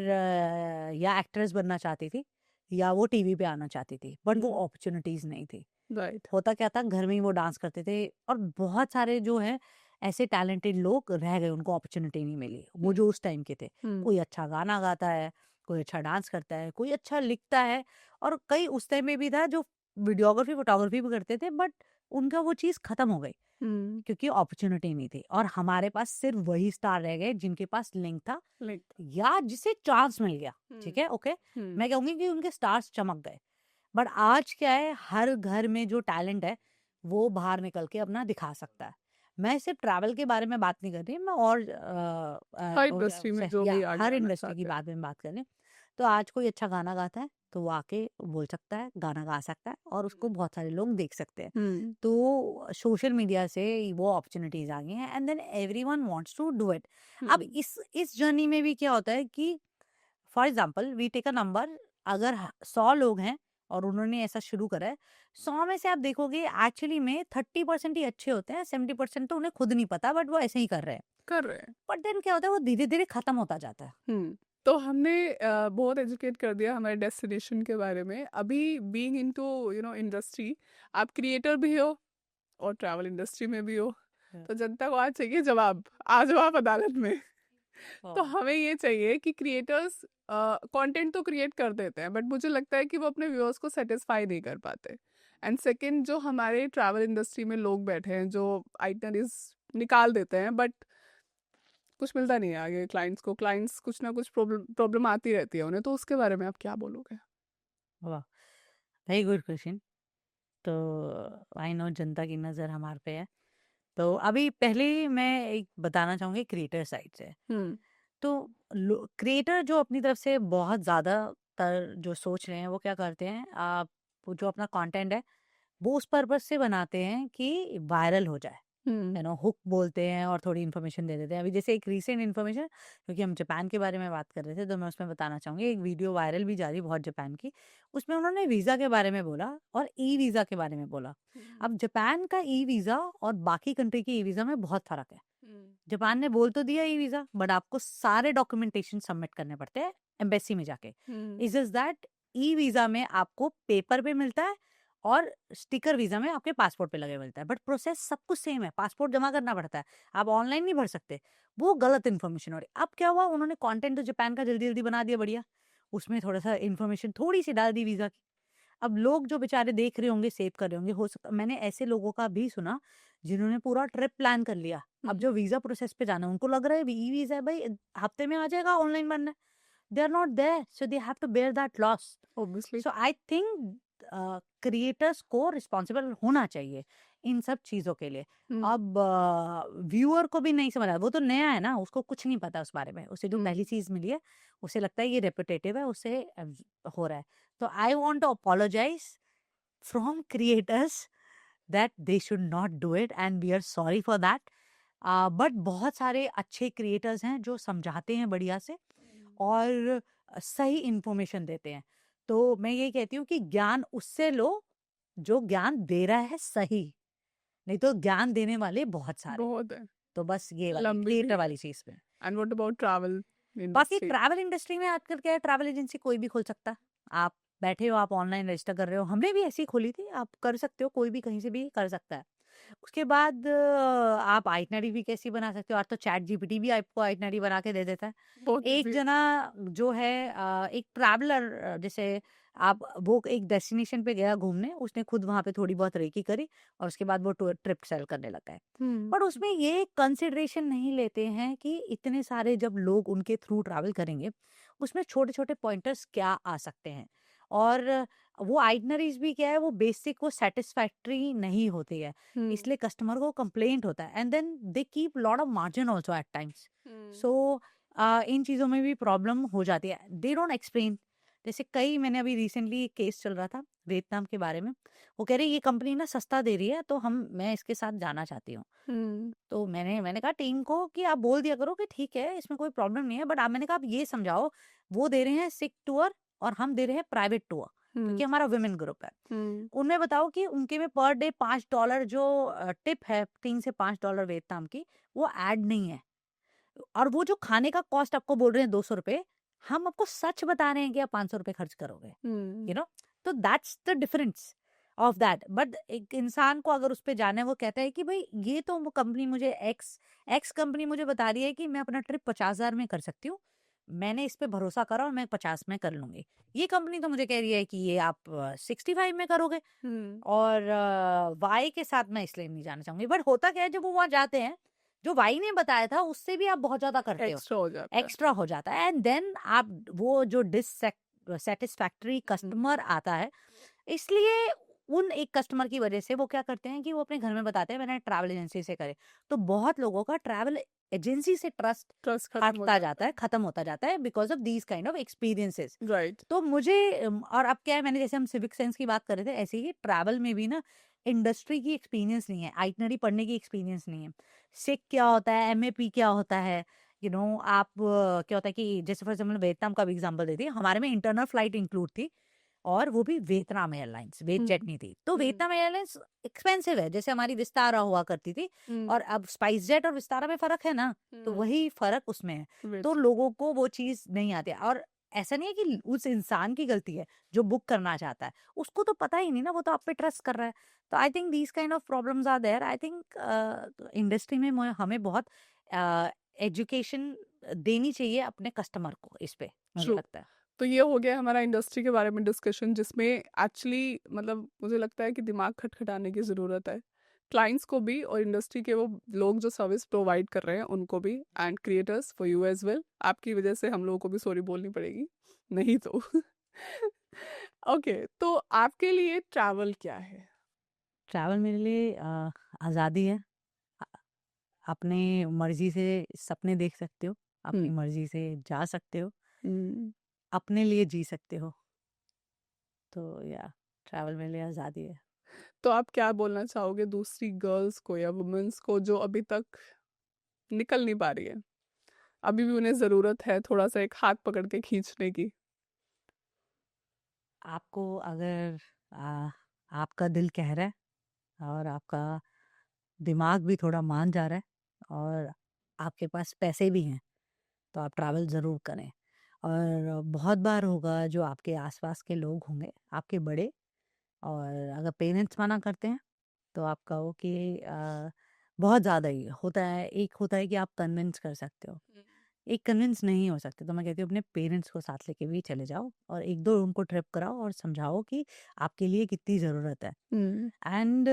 या एक्ट्रेस बनना चाहती थी, या वो टीवी पे आना चाहती थी, बट वो अपॉर्चुनिटीज नहीं थी। राइट। होता क्या था, घर में ही वो डांस करते थे, और बहुत सारे जो है ऐसे टैलेंटेड लोग रह गए, उनको अपॉर्चुनिटी नहीं मिली, वो जो उस टाइम के थे। कोई अच्छा गाना गाता है, कोई अच्छा डांस करता है, कोई अच्छा लिखता है, और कई उस टाइम में भी था जो वीडियोग्राफी फोटोग्राफी भी करते थे, बट उनका वो चीज़ खत्म हो गई क्योंकि अपॉर्चुनिटी नहीं थी। और हमारे पास सिर्फ वही स्टार रह गए जिनके पास लिंक था लाइक या जिसे चांस मिल गया। ठीक है, ओके, मैं कहूंगी कि उनके स्टार्स चमक गए। बट आज क्या है, हर घर में जो टैलेंट है वो बाहर निकल के अपना दिखा सकता है। मैं सिर्फ ट्रैवल के बारे में बात नहीं कर रही, मैं और हर इंडस्ट्री में जो भी आगे हर आना इंडस्ट्री की चाहते हैं। बात में बात कर रही हूँ। तो आज कोई अच्छा गाना गाता है तो वो आके बोल सकता है, गाना गा सकता है और उसको बहुत सारे लोग देख सकते हैं। हम्म तो सोशल मीडिया से वो अपॉर्चुनिटीज आ गई हैं and then everyone wants to do it. अब हम्म इस जर्नी में भी क्या होता है कि for example we take a number, अगर 100 लोग हैं और उन्होंने ऐसा शुरू करा है, 100 में से आप देखोगे एक्चुअली में 30% ही अच्छे होते हैं, 70% तो उन्हें खुद नहीं पता बट वो ऐसे ही कर रहे हैं। कर रहे हैं। बट देन क्या होता है, वो धीरे धीरे खत्म होता जाता है। तो हमने बहुत एजुकेट कर दिया हमारे डेस्टिनेशन के बारे में। अभी बीइंग इनटू इंडस्ट्री, आप क्रिएटर भी हो और ट्रैवल इंडस्ट्री में भी हो, हाँ। तो जनता को आज चाहिए जवाब। आ जाओ आप अदालत में। तो हाँ। हमें ये चाहिए कि क्रिएटर्स कंटेंट तो क्रिएट कर देते हैं, बट मुझे लगता है कि वो अपने व्यूअर्स को सेटिस्फाई नहीं कर पाते। एंड सेकंड, जो हमारे ट्रैवल इंडस्ट्री में लोग बैठे हैं जो आइटनरीज निकाल देते हैं, बट कुछ मिलता नहीं है आगे क्लाइंट्स को। क्लाइंट्स कुछ ना कुछ प्रॉब्लम आती रहती है उन्हें, तो उसके बारे में आप क्या बोलोगे? वाह, वेरी गुड क्वेश्चन। तो आई नो जनता की नज़र हमारे पे है। तो अभी पहले मैं एक बताना चाहूँगी क्रिएटर साइड से। हम्म तो क्रिएटर जो अपनी तरफ से बहुत ज़्यादातर जो सोच रहे हैं वो क्या करते हैं, आप जो अपना कंटेंट है वो उस पर्पज से बनाते हैं कि वायरल हो जाए, हम्म हुक बोलते हैं और थोड़ी इन्फॉर्मेशन दे देते हैं। अभी जैसे एक रीसेंट इन्फॉर्मेशन, क्योंकि हम जापान के बारे में बात कर रहे थे तो मैं उसमें बताना चाहूँगी, एक वीडियो वायरल भी जा रही बहुत जापान की। उसमें उन्होंने वीज़ा के बारे में बोला और ई वीज़ा के बारे में बोला। अब जापान का ई वीज़ा और बाकी कंट्री के ई वीज़ा में बहुत फर्क है। जापान ने बोल तो दिया ई वीज़ा, बट आपको सारे डॉक्यूमेंटेशन सबमिट करने पड़ते हैं एम्बेसी में जाके। Is just that e visa में आपको पेपर पे मिलता है और स्टिकर वीज़ा में आपके पासपोर्ट पे लगे मिलता है, बट प्रोसेस सब कुछ सेम है। पासपोर्ट जमा करना पड़ता है, आप ऑनलाइन नहीं भर सकते। वो गलत इन्फॉर्मेशन हो रही। अब क्या हुआ, उन्होंने कंटेंट तो जापान का जल्दी जल्दी बना दिया, बढ़िया, उसमें थोड़ा सा इन्फॉर्मेशन थोड़ी सी डाल दी वीज़ा की। अब लोग जो बेचारे देख रहे होंगे, सेव कर रहे होंगे, हो सकता, मैंने ऐसे लोगों का भी सुना जिन्होंने पूरा ट्रिप प्लान कर लिया। अब जो वीज़ा प्रोसेस पे जाना है, उनको लग रहा है ई वीज़ा है भाई, हफ्ते में आ जाएगा, ऑनलाइन बनना है। They are not there, so they have to bear that loss. Obviously. So I think creators को रिस्पॉन्सिबल होना चाहिए इन सब चीज़ों के लिए। अब व्यूअर को भी नहीं समझ आया, वो तो नया है ना, उसको कुछ नहीं पता उस बारे में। उसे जो पहली चीज़ मिली है, उसे लगता है ये रेपुटेटिव है, उससे हो रहा है। तो I want to apologise from creators that they should not do it and we are sorry for that. But बहुत सारे अच्छे क्रिएटर्स हैं जो समझाते हैं बढ़िया से और सही इंफॉर्मेशन देते हैं। तो मैं ये कहती हूँ कि ज्ञान उससे लो जो ज्ञान दे रहा है सही, नहीं तो ज्ञान देने वाले बहुत सारे। बहुत है, तो बस ये वाली लंबी क्रिएटर भीड़ है। वाली चीज में। एंड व्हाट अबाउट ट्रैवल बाकी इंडस्ट्री? ट्रैवल इंडस्ट्री में आजकल क्या है, ट्रैवल एजेंसी कोई भी खोल सकता है। आप बैठे हो, आप ऑनलाइन रजिस्टर कर रहे हो, हमने भी ऐसी खोली थी, आप कर सकते हो, कोई भी कहीं से भी कर सकता है। उसके बाद आप आइटनरी भी कैसी बना सकते हो, आज तो चैट जीपीटी भी आपको आइटनरी बना के दे देता है। बहुत एक इजी। जना जो है एक ट्रैवलर, जैसे आप, वो एक डेस्टिनेशन पे गया घूमने, उसने खुद वहां पे थोड़ी बहुत रेकी करी और उसके बाद वो ट्रिप सेल करने लगा है। पर उसमें ये कंसिडरेशन नहीं लेते हैं कि इतने सारे जब लोग उनके थ्रू ट्रैवल करेंगे, उसमें छोटे छोटे पॉइंटर्स क्या आ सकते हैं। और वो आइटनरीज भी क्या है, वो बेसिक, वो सेटिस्फैक्ट्री नहीं होती है, इसलिए कस्टमर को कंप्लेंट होता है and then they keep lot of margin also at times. So इन चीज़ों में भी प्रॉब्लम हो जाती है, दे डोंट एक्सप्लेन। जैसे कई, मैंने अभी रिसेंटली एक केस चल रहा था वियतनाम के बारे में, वो कह रही ये कंपनी ना सस्ता दे रही है तो मैं इसके साथ जाना चाहती हूँ। तो मैंने कहा टीम को कि आप बोल दिया करो कि ठीक है, इसमें कोई प्रॉब्लम नहीं है, बट आप, मैंने कहा आप ये समझाओ, वो दे रहे हैं सिक टूर और हम दे रहे हैं प्राइवेट टूर, क्योंकि हमारा वुमेन ग्रुप है। उनमें बताओ कि उनके में पर डे $5 जो टिप है, $3 से $5 वियतनाम की, वो ऐड नहीं है। और वो जो खाने का कॉस्ट आपको बोल रहे हैं $200, हम आपको सच बता रहे हैं कि आप $500 खर्च करोगे, तो that's the difference of that. But एक इंसान को अगर उस पर जाना है, वो कहता है कि भाई ये तो वो कंपनी मुझे एक्स कंपनी मुझे बता रही है कि मैं अपना ट्रिप 50,000 में कर सकती हूँ, मैंने इस पे भरोसा करा और मैं 50 में कर लूंगी। ये कंपनी तो मुझे कह रही है कि ये आप 65 में करोगे, और वाई के साथ मैं इसलिए नहीं जाना चाहूंगी। बट होता क्या है, जब वो वहां जाते हैं, जो वाई ने बताया था उससे भी आप बहुत ज्यादा करते हो, एक्स्ट्रा हो जाता है। एक्स्ट्रा हो जाता है, एंड देन आप वो जो डिससेटिस्फैक्टरी कस्टमर आता है, इसलिए उन एक कस्टमर की वजह से वो क्या करते हैं कि वो अपने घर में बताते हैं मैंने ट्रैवल एजेंसी से करे। तो बहुत लोगों का ट्रैवल एजेंसी से ट्रस्ट ट्रस्ट खत्म हो हटता जाता जाता है, खत्म होता जाता है because of these kind of experiences. है। राइट। तो मुझे और अब क्या है, मैंने जैसे हम सिविक सेंस की बात कर रहे थे, ऐसे ही ट्रैवल में भी ना इंडस्ट्री की एक्सपीरियंस नहीं है, आइटनरी पढ़ने की एक्सपीरियंस नहीं है। सिक क्या होता है, एमएपी क्या होता है, आप क्या होता है कि जैसे फॉर एग्जाम्पल वियतनाम का भी एग्जाम्पल देती है, हमारे में इंटरनल फ्लाइट इंक्लूड थी और वो भी वियतनाम एयरलाइंस, वेट जेट नहीं थी। तो वियतनाम एयरलाइंस एक्सपेंसिव है, जैसे हमारी विस्तारा हुआ करती थी। और अब स्पाइस जेट और विस्तारा में फर्क है ना, तो वही फर्क उसमें है। तो लोगों को वो चीज नहीं आती है। और ऐसा नहीं है कि उस इंसान की गलती है जो बुक करना चाहता है, उसको तो पता ही नहीं ना, वो तो आप पे ट्रस्ट कर रहा है। तो I think these kind of problems are there. I think industry में हमें बहुत एजुकेशन देनी चाहिए अपने कस्टमर को इस पे, मुझे ट्रू। लगता है। तो ये हो गया हमारा इंडस्ट्री के बारे में डिस्कशन, जिसमें एक्चुअली मतलब मुझे लगता है कि दिमाग खटखटाने की ज़रूरत है, क्लाइंट्स को भी और इंडस्ट्री के वो लोग जो सर्विस प्रोवाइड कर रहे हैं उनको भी, and creators for you as well. आपकी वजह से हम लोगों को भी सॉरी बोलनी पड़ेगी, नहीं तो ओके। तो आपके लिए ट्रैवल क्या है? ट्रैवल मेरे लिए आज़ादी है। अ, अपने मर्जी से सपने देख सकते हो, अपनी हम्म। मर्जी से जा सकते हो, हम्म। अपने लिए जी सकते हो। तो या ट्रैवल मेरे लिए आज़ादी है। तो आप क्या बोलना चाहोगे दूसरी गर्ल्स को या वुमेन्स को जो अभी तक निकल नहीं पा रही है, अभी भी उन्हें ज़रूरत है थोड़ा सा एक हाथ पकड़ के खींचने की? आपको अगर आपका दिल कह रहा है और आपका दिमाग भी थोड़ा मान जा रहा है और आपके पास पैसे भी हैं, तो आप ट्रैवल ज़रूर करें। और बहुत बार होगा जो आपके आसपास के लोग होंगे, आपके बड़े, और अगर पेरेंट्स मना करते हैं तो आप कहो कि बहुत ज़्यादा ही होता है। एक होता है कि आप कन्विंस कर सकते हो, एक कन्विंस नहीं हो सकते। तो मैं कहती हूँ अपने पेरेंट्स को साथ लेके भी चले जाओ और एक दो उनको ट्रिप कराओ और समझाओ कि आपके लिए कितनी ज़रूरत है। हम्म। एंड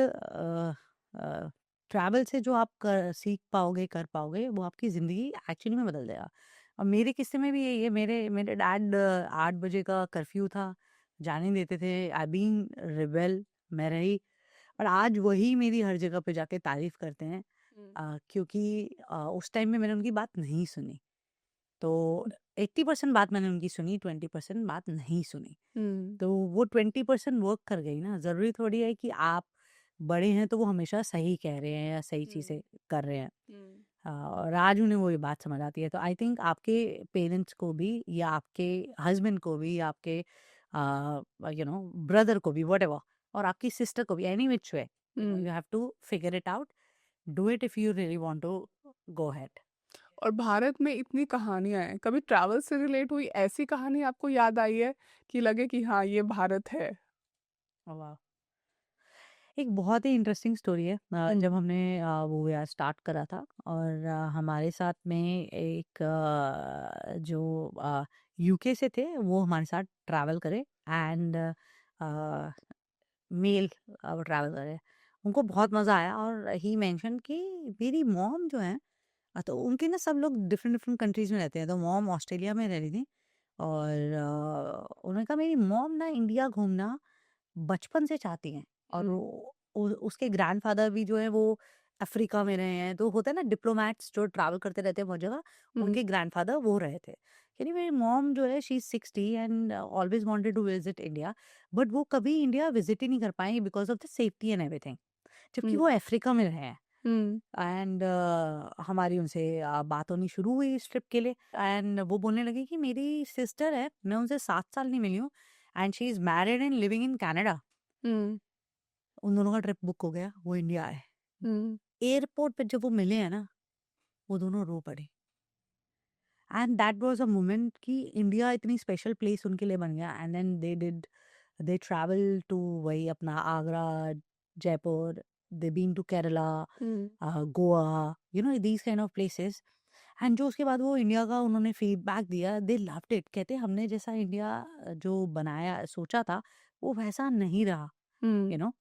ट्रैवल से जो आप सीख पाओगे, कर पाओगे, वो आपकी ज़िंदगी एक्चुअली में बदल देगा। और मेरे किस्से में भी यही है। मेरे मेरे डैड 8 बजे का कर्फ्यू था, जाने नहीं देते थे। आई बीन रिबेल, मैं रही। और आज वही मेरी हर जगह पे जाके तारीफ करते हैं, क्योंकि उस टाइम में मैंने उनकी बात नहीं सुनी। तो 80% बात मैंने उनकी सुनी, 20% बात नहीं सुनी। हम्म। तो वो 20% वर्क कर गई ना। ज़रूरी थोड़ी है कि आप बड़े हैं तो वो हमेशा सही कह रहे हैं या सही चीज़ें कर रहे हैं। और आज उन्हें वो ये बात समझ आती है। तो आई थिंक आपके पेरेंट्स को भी या आपके हस्बैंड को भी या आपके ब्रदर को भी, व्हाटएवर, और आपकी सिस्टर को भी, any which way, hmm. You have to figure it out, do it if you really want to go ahead. और भारत में इतनी कहानियां हैं, कभी ट्रैवल से रिलेट हुई ऐसी कहानी आपको याद आई है कि लगे कि हाँ ये भारत है? वाह, एक बहुत ही इंटरेस्टिंग स्टोरी है। जब हम्म। हमने वो यार स्टार्ट करा था और हमारे साथ में एक जो यूके से थे, वो हमारे साथ ट्रैवल करे। एंड मेल ट्रैवल करे, उनको बहुत मज़ा आया। और ही मेंशन कि मेरी मॉम जो है, तो उनके ना सब लोग डिफरेंट डिफरेंट कंट्रीज में रहते हैं। तो मॉम ऑस्ट्रेलिया में रह रही थी और उन्होंने कहा मेरी मॉम ना इंडिया घूमना बचपन से चाहती हैं। और उसके ग्रैंडफादर भी जो है वो अफ्रीका में रहे हैं। तो होता है ना डिप्लोमैट्स जो ट्रैवल करते रहते हैं बहुत जगह, हम्म। उनके ग्रैंडफादर वो रहे थे। यानी मेरी मॉम जो है she is 60 and always wanted to visit India, but वो कभी इंडिया विजिट ही नहीं कर पाएंगे because of the safety and everything, जबकि हम्म। वो अफ्रीका में रहे हैं। हम्म। एंड हमारी उनसे बात होनी शुरू हुई इस ट्रिप के लिए। एंड वो बोलने लगी कि मेरी सिस्टर है, मैं उनसे 7 साल नहीं मिली हूँ, and she is married and living in Canada. Hmm. उन दोनों का ट्रिप बुक हो गया, वो इंडिया आए। हम्म। एयरपोर्ट पे जब वो मिले हैं ना, वो दोनों रो पड़े। And that was a moment कि इंडिया इतनी स्पेशल प्लेस उनके लिए बन गया। And then they travel to वही अपना Agra, Jaipur, they been to Kerala, hmm. Goa, these kind of places. And जो उसके बाद वो इंडिया का उन्होंने फीडबैक दिया, दे लव्ड इट। कहते हमने जैसा इंडिया जो बनाया सोचा था वो वैसा नहीं रहा, हम्म। यू नो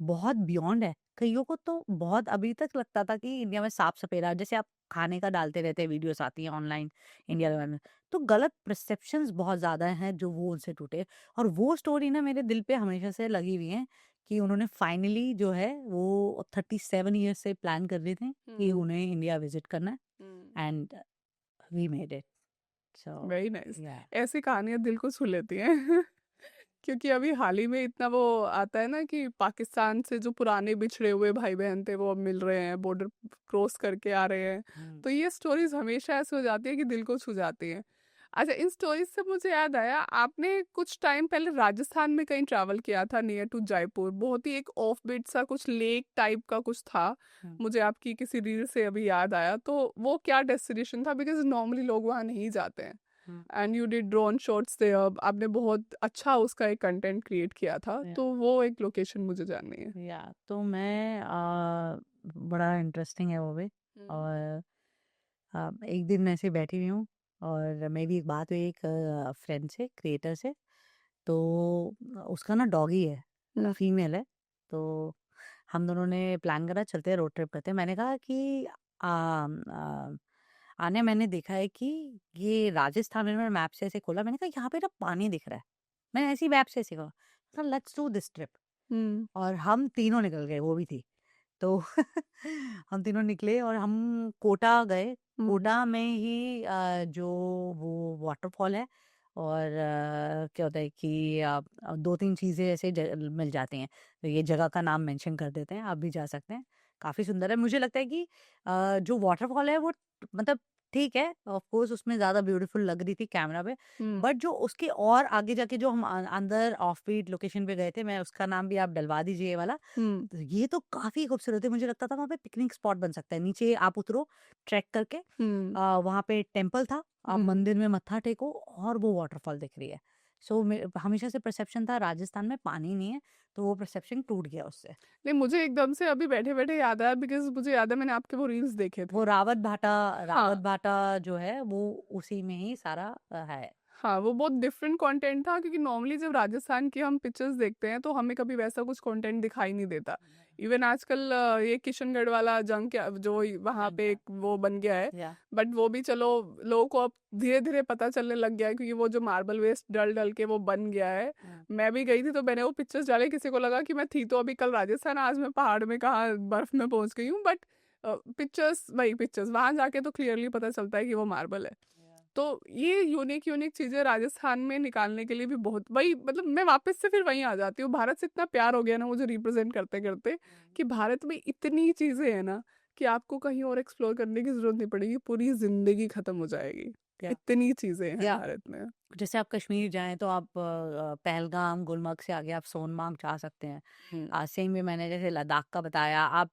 बहुत बियॉन्ड है। कईयों को तो बहुत अभी तक लगता था कि इंडिया में साप सपेरा, जैसे आप खाने का डालते रहते हैं, वीडियोस आती हैं ऑनलाइन इंडिया के बारे में, तो गलत परसेप्शंस बहुत ज़्यादा हैं जो वो उनसे टूटे। और वो स्टोरी ना मेरे दिल पे हमेशा से लगी हुई है कि उन्होंने फाइनली जो है वो 37 ईयर्स से प्लान कर रहे थे कि उन्हें इंडिया विजिट करना है, and we made it. So very nice. या ऐसी कहानियां दिल को छू लेती हैं। क्योंकि अभी हाल ही में इतना वो आता है ना कि पाकिस्तान से जो पुराने बिछड़े हुए भाई बहन थे वो अब मिल रहे हैं, बॉर्डर क्रॉस करके आ रहे हैं। तो ये स्टोरीज हमेशा ऐसे हो जाती है कि दिल को छू जाती है। अच्छा, इन स्टोरीज से मुझे याद आया, आपने कुछ टाइम पहले राजस्थान में कहीं ट्रैवल किया था नियर टू जयपुर, बहुत ही एक ऑफ बीट सा कुछ लेक टाइप का कुछ था। मुझे आपकी किसी रील से अभी याद आया, तो वो क्या डेस्टिनेशन था? बिकॉज नॉर्मली लोग वहाँ नहीं जाते हैं। And you did drone shots थे, अब आपने बहुत अच्छा उसका एक कंटेंट क्रिएट किया था, या तो वो एक लोकेशन मुझे जाननी है। या तो मैं बड़ा इंटरेस्टिंग है वो भी। और एक दिन ऐसे बैठी हुई हूँ और मेरी एक बात हुई एक फ्रेंड से, क्रिएटर से। तो उसका ना डॉगी है, फीमेल है। तो हम दोनों ने प्लान करा चलते हैं, रोड ट्रिप करते हैं। मैंने कहा कि आ, आ, आने मैंने देखा है कि ये राजस्थान में, मैंने मैप से ऐसे खोला, मैंने कहा यहाँ पे ना पानी दिख रहा है। मैंने ऐसी मैप से ऐसे कहा, लेट्स डू दिस ट्रिप। हम्म। और हम तीनों निकल गए, वो भी थी। तो हम तीनों निकले और हम कोटा गए। कोटा में ही जो वो वाटरफॉल है, और क्या होता है कि दो तीन चीज़ें ऐसे मिल जाती हैं। तो ये जगह का नाम मेंशन कर देते हैं, आप भी जा सकते हैं। काफ़ी सुंदर है। मुझे लगता है कि जो वाटरफॉल है वो मतलब ठीक है, ऑफ कोर्स उसमें ज़्यादा ब्यूटीफुल लग रही थी कैमरा पे। बट जो उसके और आगे जाके जो हम अंदर ऑफ बीट लोकेशन पे गए थे, मैं उसका नाम भी आप डलवा दीजिए ये वाला। तो ये तो काफी खूबसूरत है। मुझे लगता था वहाँ पे पिकनिक स्पॉट बन सकता है। नीचे आप उतरो ट्रैक करके, वहाँ पे टेम्पल था, आप मंदिर में मत्था टेको और वो वाटरफॉल दिख रही है। सो हमेशा से परसेप्शन था राजस्थान में पानी नहीं है, तो वो परसेप्शन टूट गया उससे। नहीं, मुझे एकदम से अभी बैठे बैठे याद आया, बिकॉज मुझे याद है मैंने आपके वो रील्स देखे वो थे। रावत हाँ। भाटा जो है वो उसी में ही सारा है। हाँ, वो बहुत डिफरेंट कंटेंट था, क्योंकि नॉर्मली जब राजस्थान की हम पिक्चर्स देखते हैं तो हमें कभी वैसा कुछ कंटेंट दिखाई नहीं देता। इवन आजकल ये किशनगढ़ वाला जंग क्या जो वहाँ पे एक वो बन गया है, या बट वो भी चलो लोगों को अब धीरे धीरे पता चलने लग गया है, क्योंकि वो जो मार्बल वेस्ट डल डल के वो बन गया है। मैं भी गई थी तो मैंने वो पिक्चर्स डाले, किसी को लगा कि मैं थी तो अभी कल राजस्थान, आज मैं पहाड़ में कहाँ बर्फ में पहुंच गई हूँ, बट पिक्चर्स वही पिक्चर्स, वहां जाके तो क्लियरली पता चलता है कि वो मार्बल है। तो ये यूनिक यूनिक चीजें राजस्थान में निकालने के लिए भी बहुत, वही मतलब मैं वापस से फिर वहीं आ जाती हूँ। भारत से इतना प्यार हो गया ना मुझे रिप्रेजेंट करते करते, कि भारत में इतनी चीजें हैं ना कि आपको कहीं और एक्सप्लोर करने की जरूरत नहीं पड़ेगी, पूरी जिंदगी खत्म हो जाएगी। या इतनी चीजें हैं या भारत में। जैसे आप कश्मीर जाएं तो आप पहलगाम, गुलमर्ग से आगे आप सोनमार्ग जा सकते हैं। सेम वे मैंने जैसे लद्दाख का बताया। आप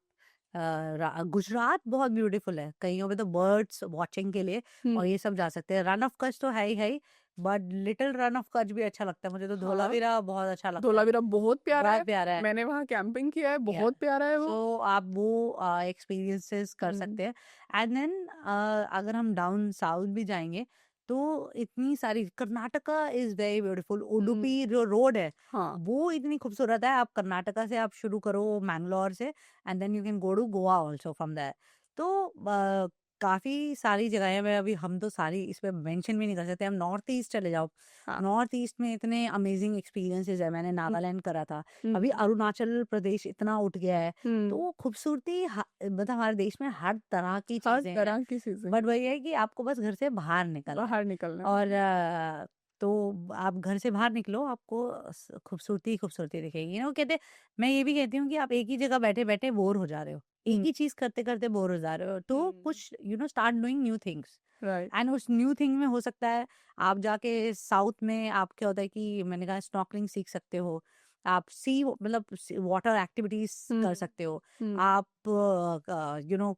गुजरात बहुत ब्यूटीफुल है, कहीं पे तो बर्ड्स वॉचिंग के लिए और ये सब जा सकते हैं। रन ऑफ कच्छ तो है ही, but little Rann of Kutch भी अच्छा लगता है मुझे। तो हाँ, धोलावीरा बहुत अच्छा लगता है, धोलावीरा बहुत प्यारा बहुत है। प्यारा है। मैंने वहाँ कैंपिंग किया है, या बहुत प्यारा है वो। सो आप वो एक्सपीरियंसेस कर हम्म। सकते हैं। एंड देन अगर हम डाउन साउथ भी जाएंगे तो इतनी सारी, Karnataka is very beautiful. Udupi जो रोड है हाँ। वो इतनी खूबसूरत है। आप कर्नाटका से आप शुरू करो, मैंगलोर से, and then you can go to Goa also from that. तो काफी सारी जगह है। मैं अभी हम तो सारी इस पे मेंशन भी नहीं कर सकते। हम नॉर्थ ईस्ट चले जाओ, हाँ। नॉर्थ ईस्ट में इतने अमेजिंग एक्सपीरियंसेस है। मैंने नागालैंड करा था, अभी अरुणाचल प्रदेश इतना उठ गया है। तो खूबसूरती मतलब हमारे देश में हर तरह की हर चीजें हैं। तरह की चीजें बट वही है कि आपको बस घर से बाहर निकलना है। बाहर निकलना और पड़ेगा। तो आप घर से बाहर निकलो, आपको खूबसूरती खूबसूरती दिखेगी। कहते, मैं ये भी कहती हूँ कि आप एक ही जगह बैठे बैठे बोर हो जा रहे हो, एक ही चीज करते करते बोर हो जा रहे हो, तो कुछ start doing new things. Right. And उस न्यू थिंग में हो सकता है आप जाके साउथ में, आप क्या होता है कि मैंने कहा स्नॉर्कलिंग सीख सकते हो, आप सी मतलब वाटर एक्टिविटीज कर सकते हो। आप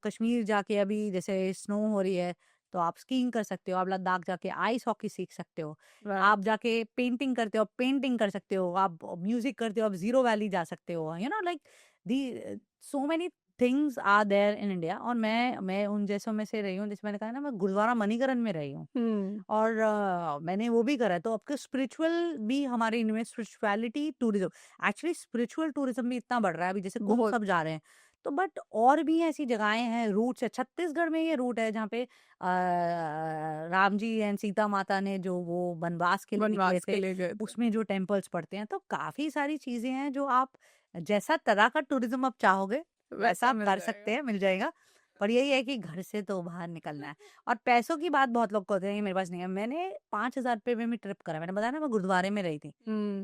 कश्मीर जाके अभी जैसे स्नो हो रही है तो आप स्कीइंग कर सकते हो। आप लद्दाख जाके आइस हॉकी सीख सकते हो। राइट। आप जाके पेंटिंग करते हो, पेंटिंग कर सकते हो। आप म्यूजिक करते हो, आप जीरो वैली जा सकते हो। Like the so many things are there in India, और मैं उन जैसों में से रही हूँ, जैसे मैंने कहा ना, मैं गुरुद्वारा मणिकरण में रही हूँ, और मैंने वो भी करा है। तो आपके स्पिरिचुअल भी हमारे इनमें, spirituality tourism, actually spiritual tourism भी इतना बढ़ रहा है अभी, जैसे कुंभ बहुत। सब जा रहे हैं। तो बट और भी ऐसी जगहें हैं, रूट्स है, छत्तीसगढ़ में ये रूट है जहाँ पे राम जी एंड सीता माता ने जो वो वनवास के लिए निकले वनवास के थे, लिए गए थे। उसमें जो टेम्पल्स पड़ते हैं, तो काफी सारी चीजें हैं जो आप, जैसा तरह का टूरिज्म आप चाहोगे वैसा आप मिल कर जाएगा। सकते हैं, मिल जाएगा। पर यही है कि घर से तो बाहर निकलना है। और पैसों की बात बहुत लोग को होते हैं कि मेरे पास नहीं है। मैंने 5,000 रुपए में भी ट्रिप करा। मैंने बताया ना, मैं गुरुद्वारे में रही थी,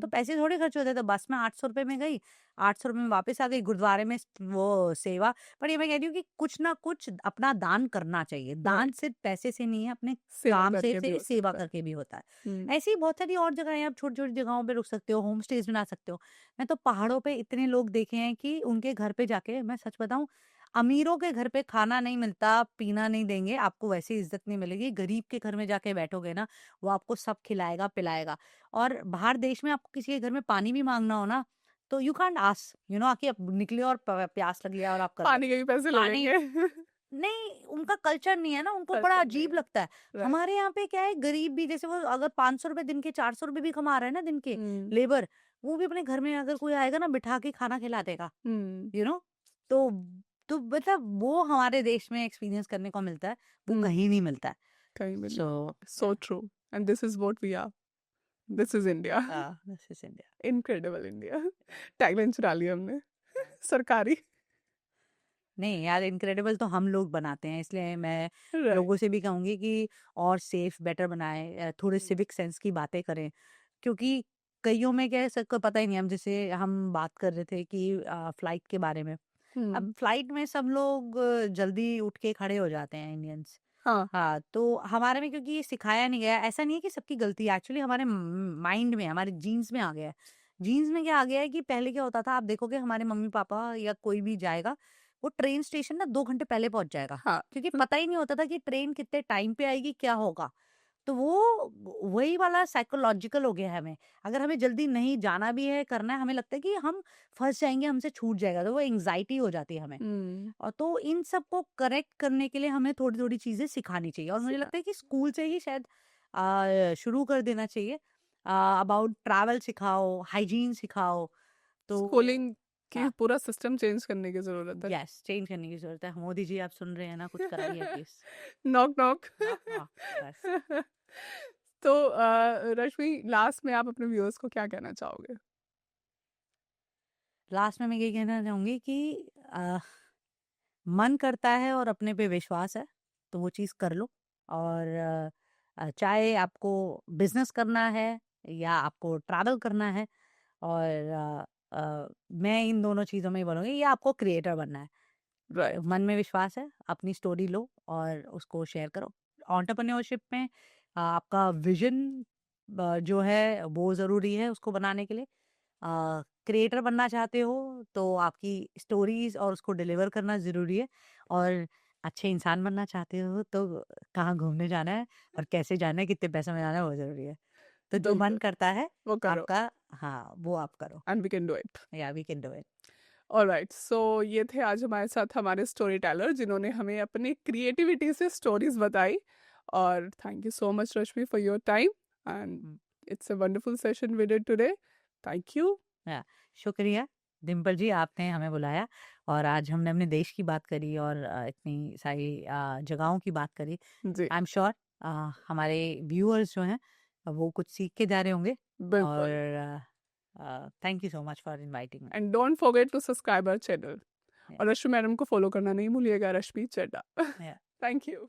तो पैसे थोड़े खर्च होते थे। बस में 800 रुपए में गई, 800 रुपए में वापस आ गई। गुरुद्वारे में वो सेवा। पर ये मैं कह रही हूँ कि कुछ ना कुछ अपना दान करना चाहिए। दान राइट। सिर्फ पैसे से नहीं है, अपने सेवा काम करके भी से हो सेवा सकता है। करके भी होता है। ऐसी बहुत सारी और जगह हैं, आप छोटी छोटी जगहों पे रुक सकते हो, होम स्टेज बना सकते हो। मैं तो पहाड़ों पे इतने लोग देखे हैं कि उनके घर पे जाके, मैं सच बताऊं, अमीरों के घर पे खाना नहीं मिलता, पीना नहीं देंगे, आपको वैसी इज्जत नहीं मिलेगी। गरीब के घर में जाके बैठोगे ना, वो आपको सब खिलाएगा पिलाएगा। और बाहर देश में आपको किसी के घर में पानी भी मांगना हो ना, तो यू कांट आस्क, आके आप निकले और प्यास लग गया और आप कर लो पानी के भी पैसे ले पानी। लेंगे। नहीं, उनका कल्चर नहीं है ना, उनको बड़ा कल्चर नहीं अजीब है। लगता है। राइट। हमारे यहाँ पे क्या है, गरीब भी, जैसे वो अगर 500 रुपए दिन के, 400 रुपए भी कमा रहे हैं ना दिन के, लेबर, वो भी अपने घर में अगर कोई आएगा ना, बिठा के खाना खिला देगा, यू नो तो मतलब वो हमारे देश में एक्सपीरियंस करने को मिलता है, वो कहीं नहीं मिलता है। कहीं भी नहीं। So so true. And this is what we are. This is India. This is India. Incredible India. Tagline चुरा ली हमने। सरकारी। नहीं यार, इनक्रेडिबल तो हम लोग बनाते हैं, इसलिए मैं राइट। लोगों से भी कहूंगी कि और सेफ बेटर बनाएं, थोड़े सिविक सेंस की बातें करें। क्योंकि कईयों में क्या है, सबको पता ही नहीं। हम जैसे हम बात कर रहे थे कि फ्लाइट के बारे में, अब फ्लाइट में सब लोग जल्दी उठ के खड़े हो जाते हैं, इंडियंस। हाँ। हाँ, तो हमारे में क्योंकि ये सिखाया नहीं गया, ऐसा नहीं है कि सबकी गलती है, एक्चुअली हमारे माइंड में, हमारे जीन्स में आ गया है। जीन्स में क्या आ गया है कि पहले क्या होता था, आप देखोगे हमारे मम्मी पापा या कोई भी जाएगा, वो ट्रेन स्टेशन ना 2 घंटे पहले पहुंच जाएगा, हाँ। क्योंकि पता ही नहीं होता था कि ट्रेन कितने टाइम पे आएगी, क्या होगा। तो वो वही वाला साइकोलॉजिकल हो गया है हमें। अगर हमें जल्दी नहीं जाना भी है, करना है, हमें लगता है कि हम फंस जाएंगे, हमसे छूट जाएगा, तो वो एंग्जाइटी हो जाती है हमें। और तो इन सब को करेक्ट करने के लिए हमें थोड़ी थोड़ी चीजें सिखानी चाहिए, और मुझे लगता है कि स्कूल से ही शायद शुरू कर देना चाहिए। अबाउट ट्रैवल सिखाओ, हाइजीन सिखाओ। तो स्कूलिंग की पूरा सिस्टम चेंज करने की जरूरत है। यस, चेंज करने की जरूरत है। मोदी जी, आप सुन रहे हैं ना, कुछ कराइए please. Knock knock. Knock knock, बस। तो रश्मि, लास्ट में आप अपने व्यूअर्स को क्या कहना चाहोगे? लास्ट में मैं ये कहना चाहूंगी कि अ, मन करता है और अपने पे विश्वास है, तो वो चीज़ कर लो। और चाहे आपको बिजनेस करना है या आपको ट्रैवल करना है, और मैं इन दोनों चीज़ों में ही बोलूँगी, या आपको क्रिएटर बनना है, राइट। मन में विश्वास है, अपनी स्टोरी लो और उसको शेयर करो। एंटरप्रेन्योरशिप में आपका विजन जो है वो ज़रूरी है उसको बनाने के लिए। क्रिएटर बनना चाहते हो तो आपकी स्टोरीज और उसको डिलीवर करना ज़रूरी है। और अच्छे इंसान बनना चाहते हो तो कहाँ घूमने जाना है और कैसे जाना है, कितने पैसे में जाना है, वो ज़रूरी है। तो जो मन बिल्कुल। करता है वो करो। आपका, हाँ, वो आप करो। And we can do it. या we can do it. Alright, so ये थे आज हमारे साथ हमारे स्टोरी टेलर, जिन्होंने हमें अपनी क्रिएटिविटी से स्टोरीज बताई। और thank you so much Rashmi for your time, and it's a wonderful session we did today. Thank you. या शुक्रिया डिम्पल जी, आपने हमें बुलाया और आज हमने अपने देश की बात करी और इतनी सारी जगहों की बात करी। जी। आई एम श्योर हमारे व्यूअर्स जो हैं वो कुछ सीख के जा रहे होंगे। बिल्कुल। और thank you so much for inviting me. And don't forget to subscribe our channel. और रश्मि मैडम को फॉलो करना नहीं भूलिएगा, रश्मि चड्डा। या थैंक यू।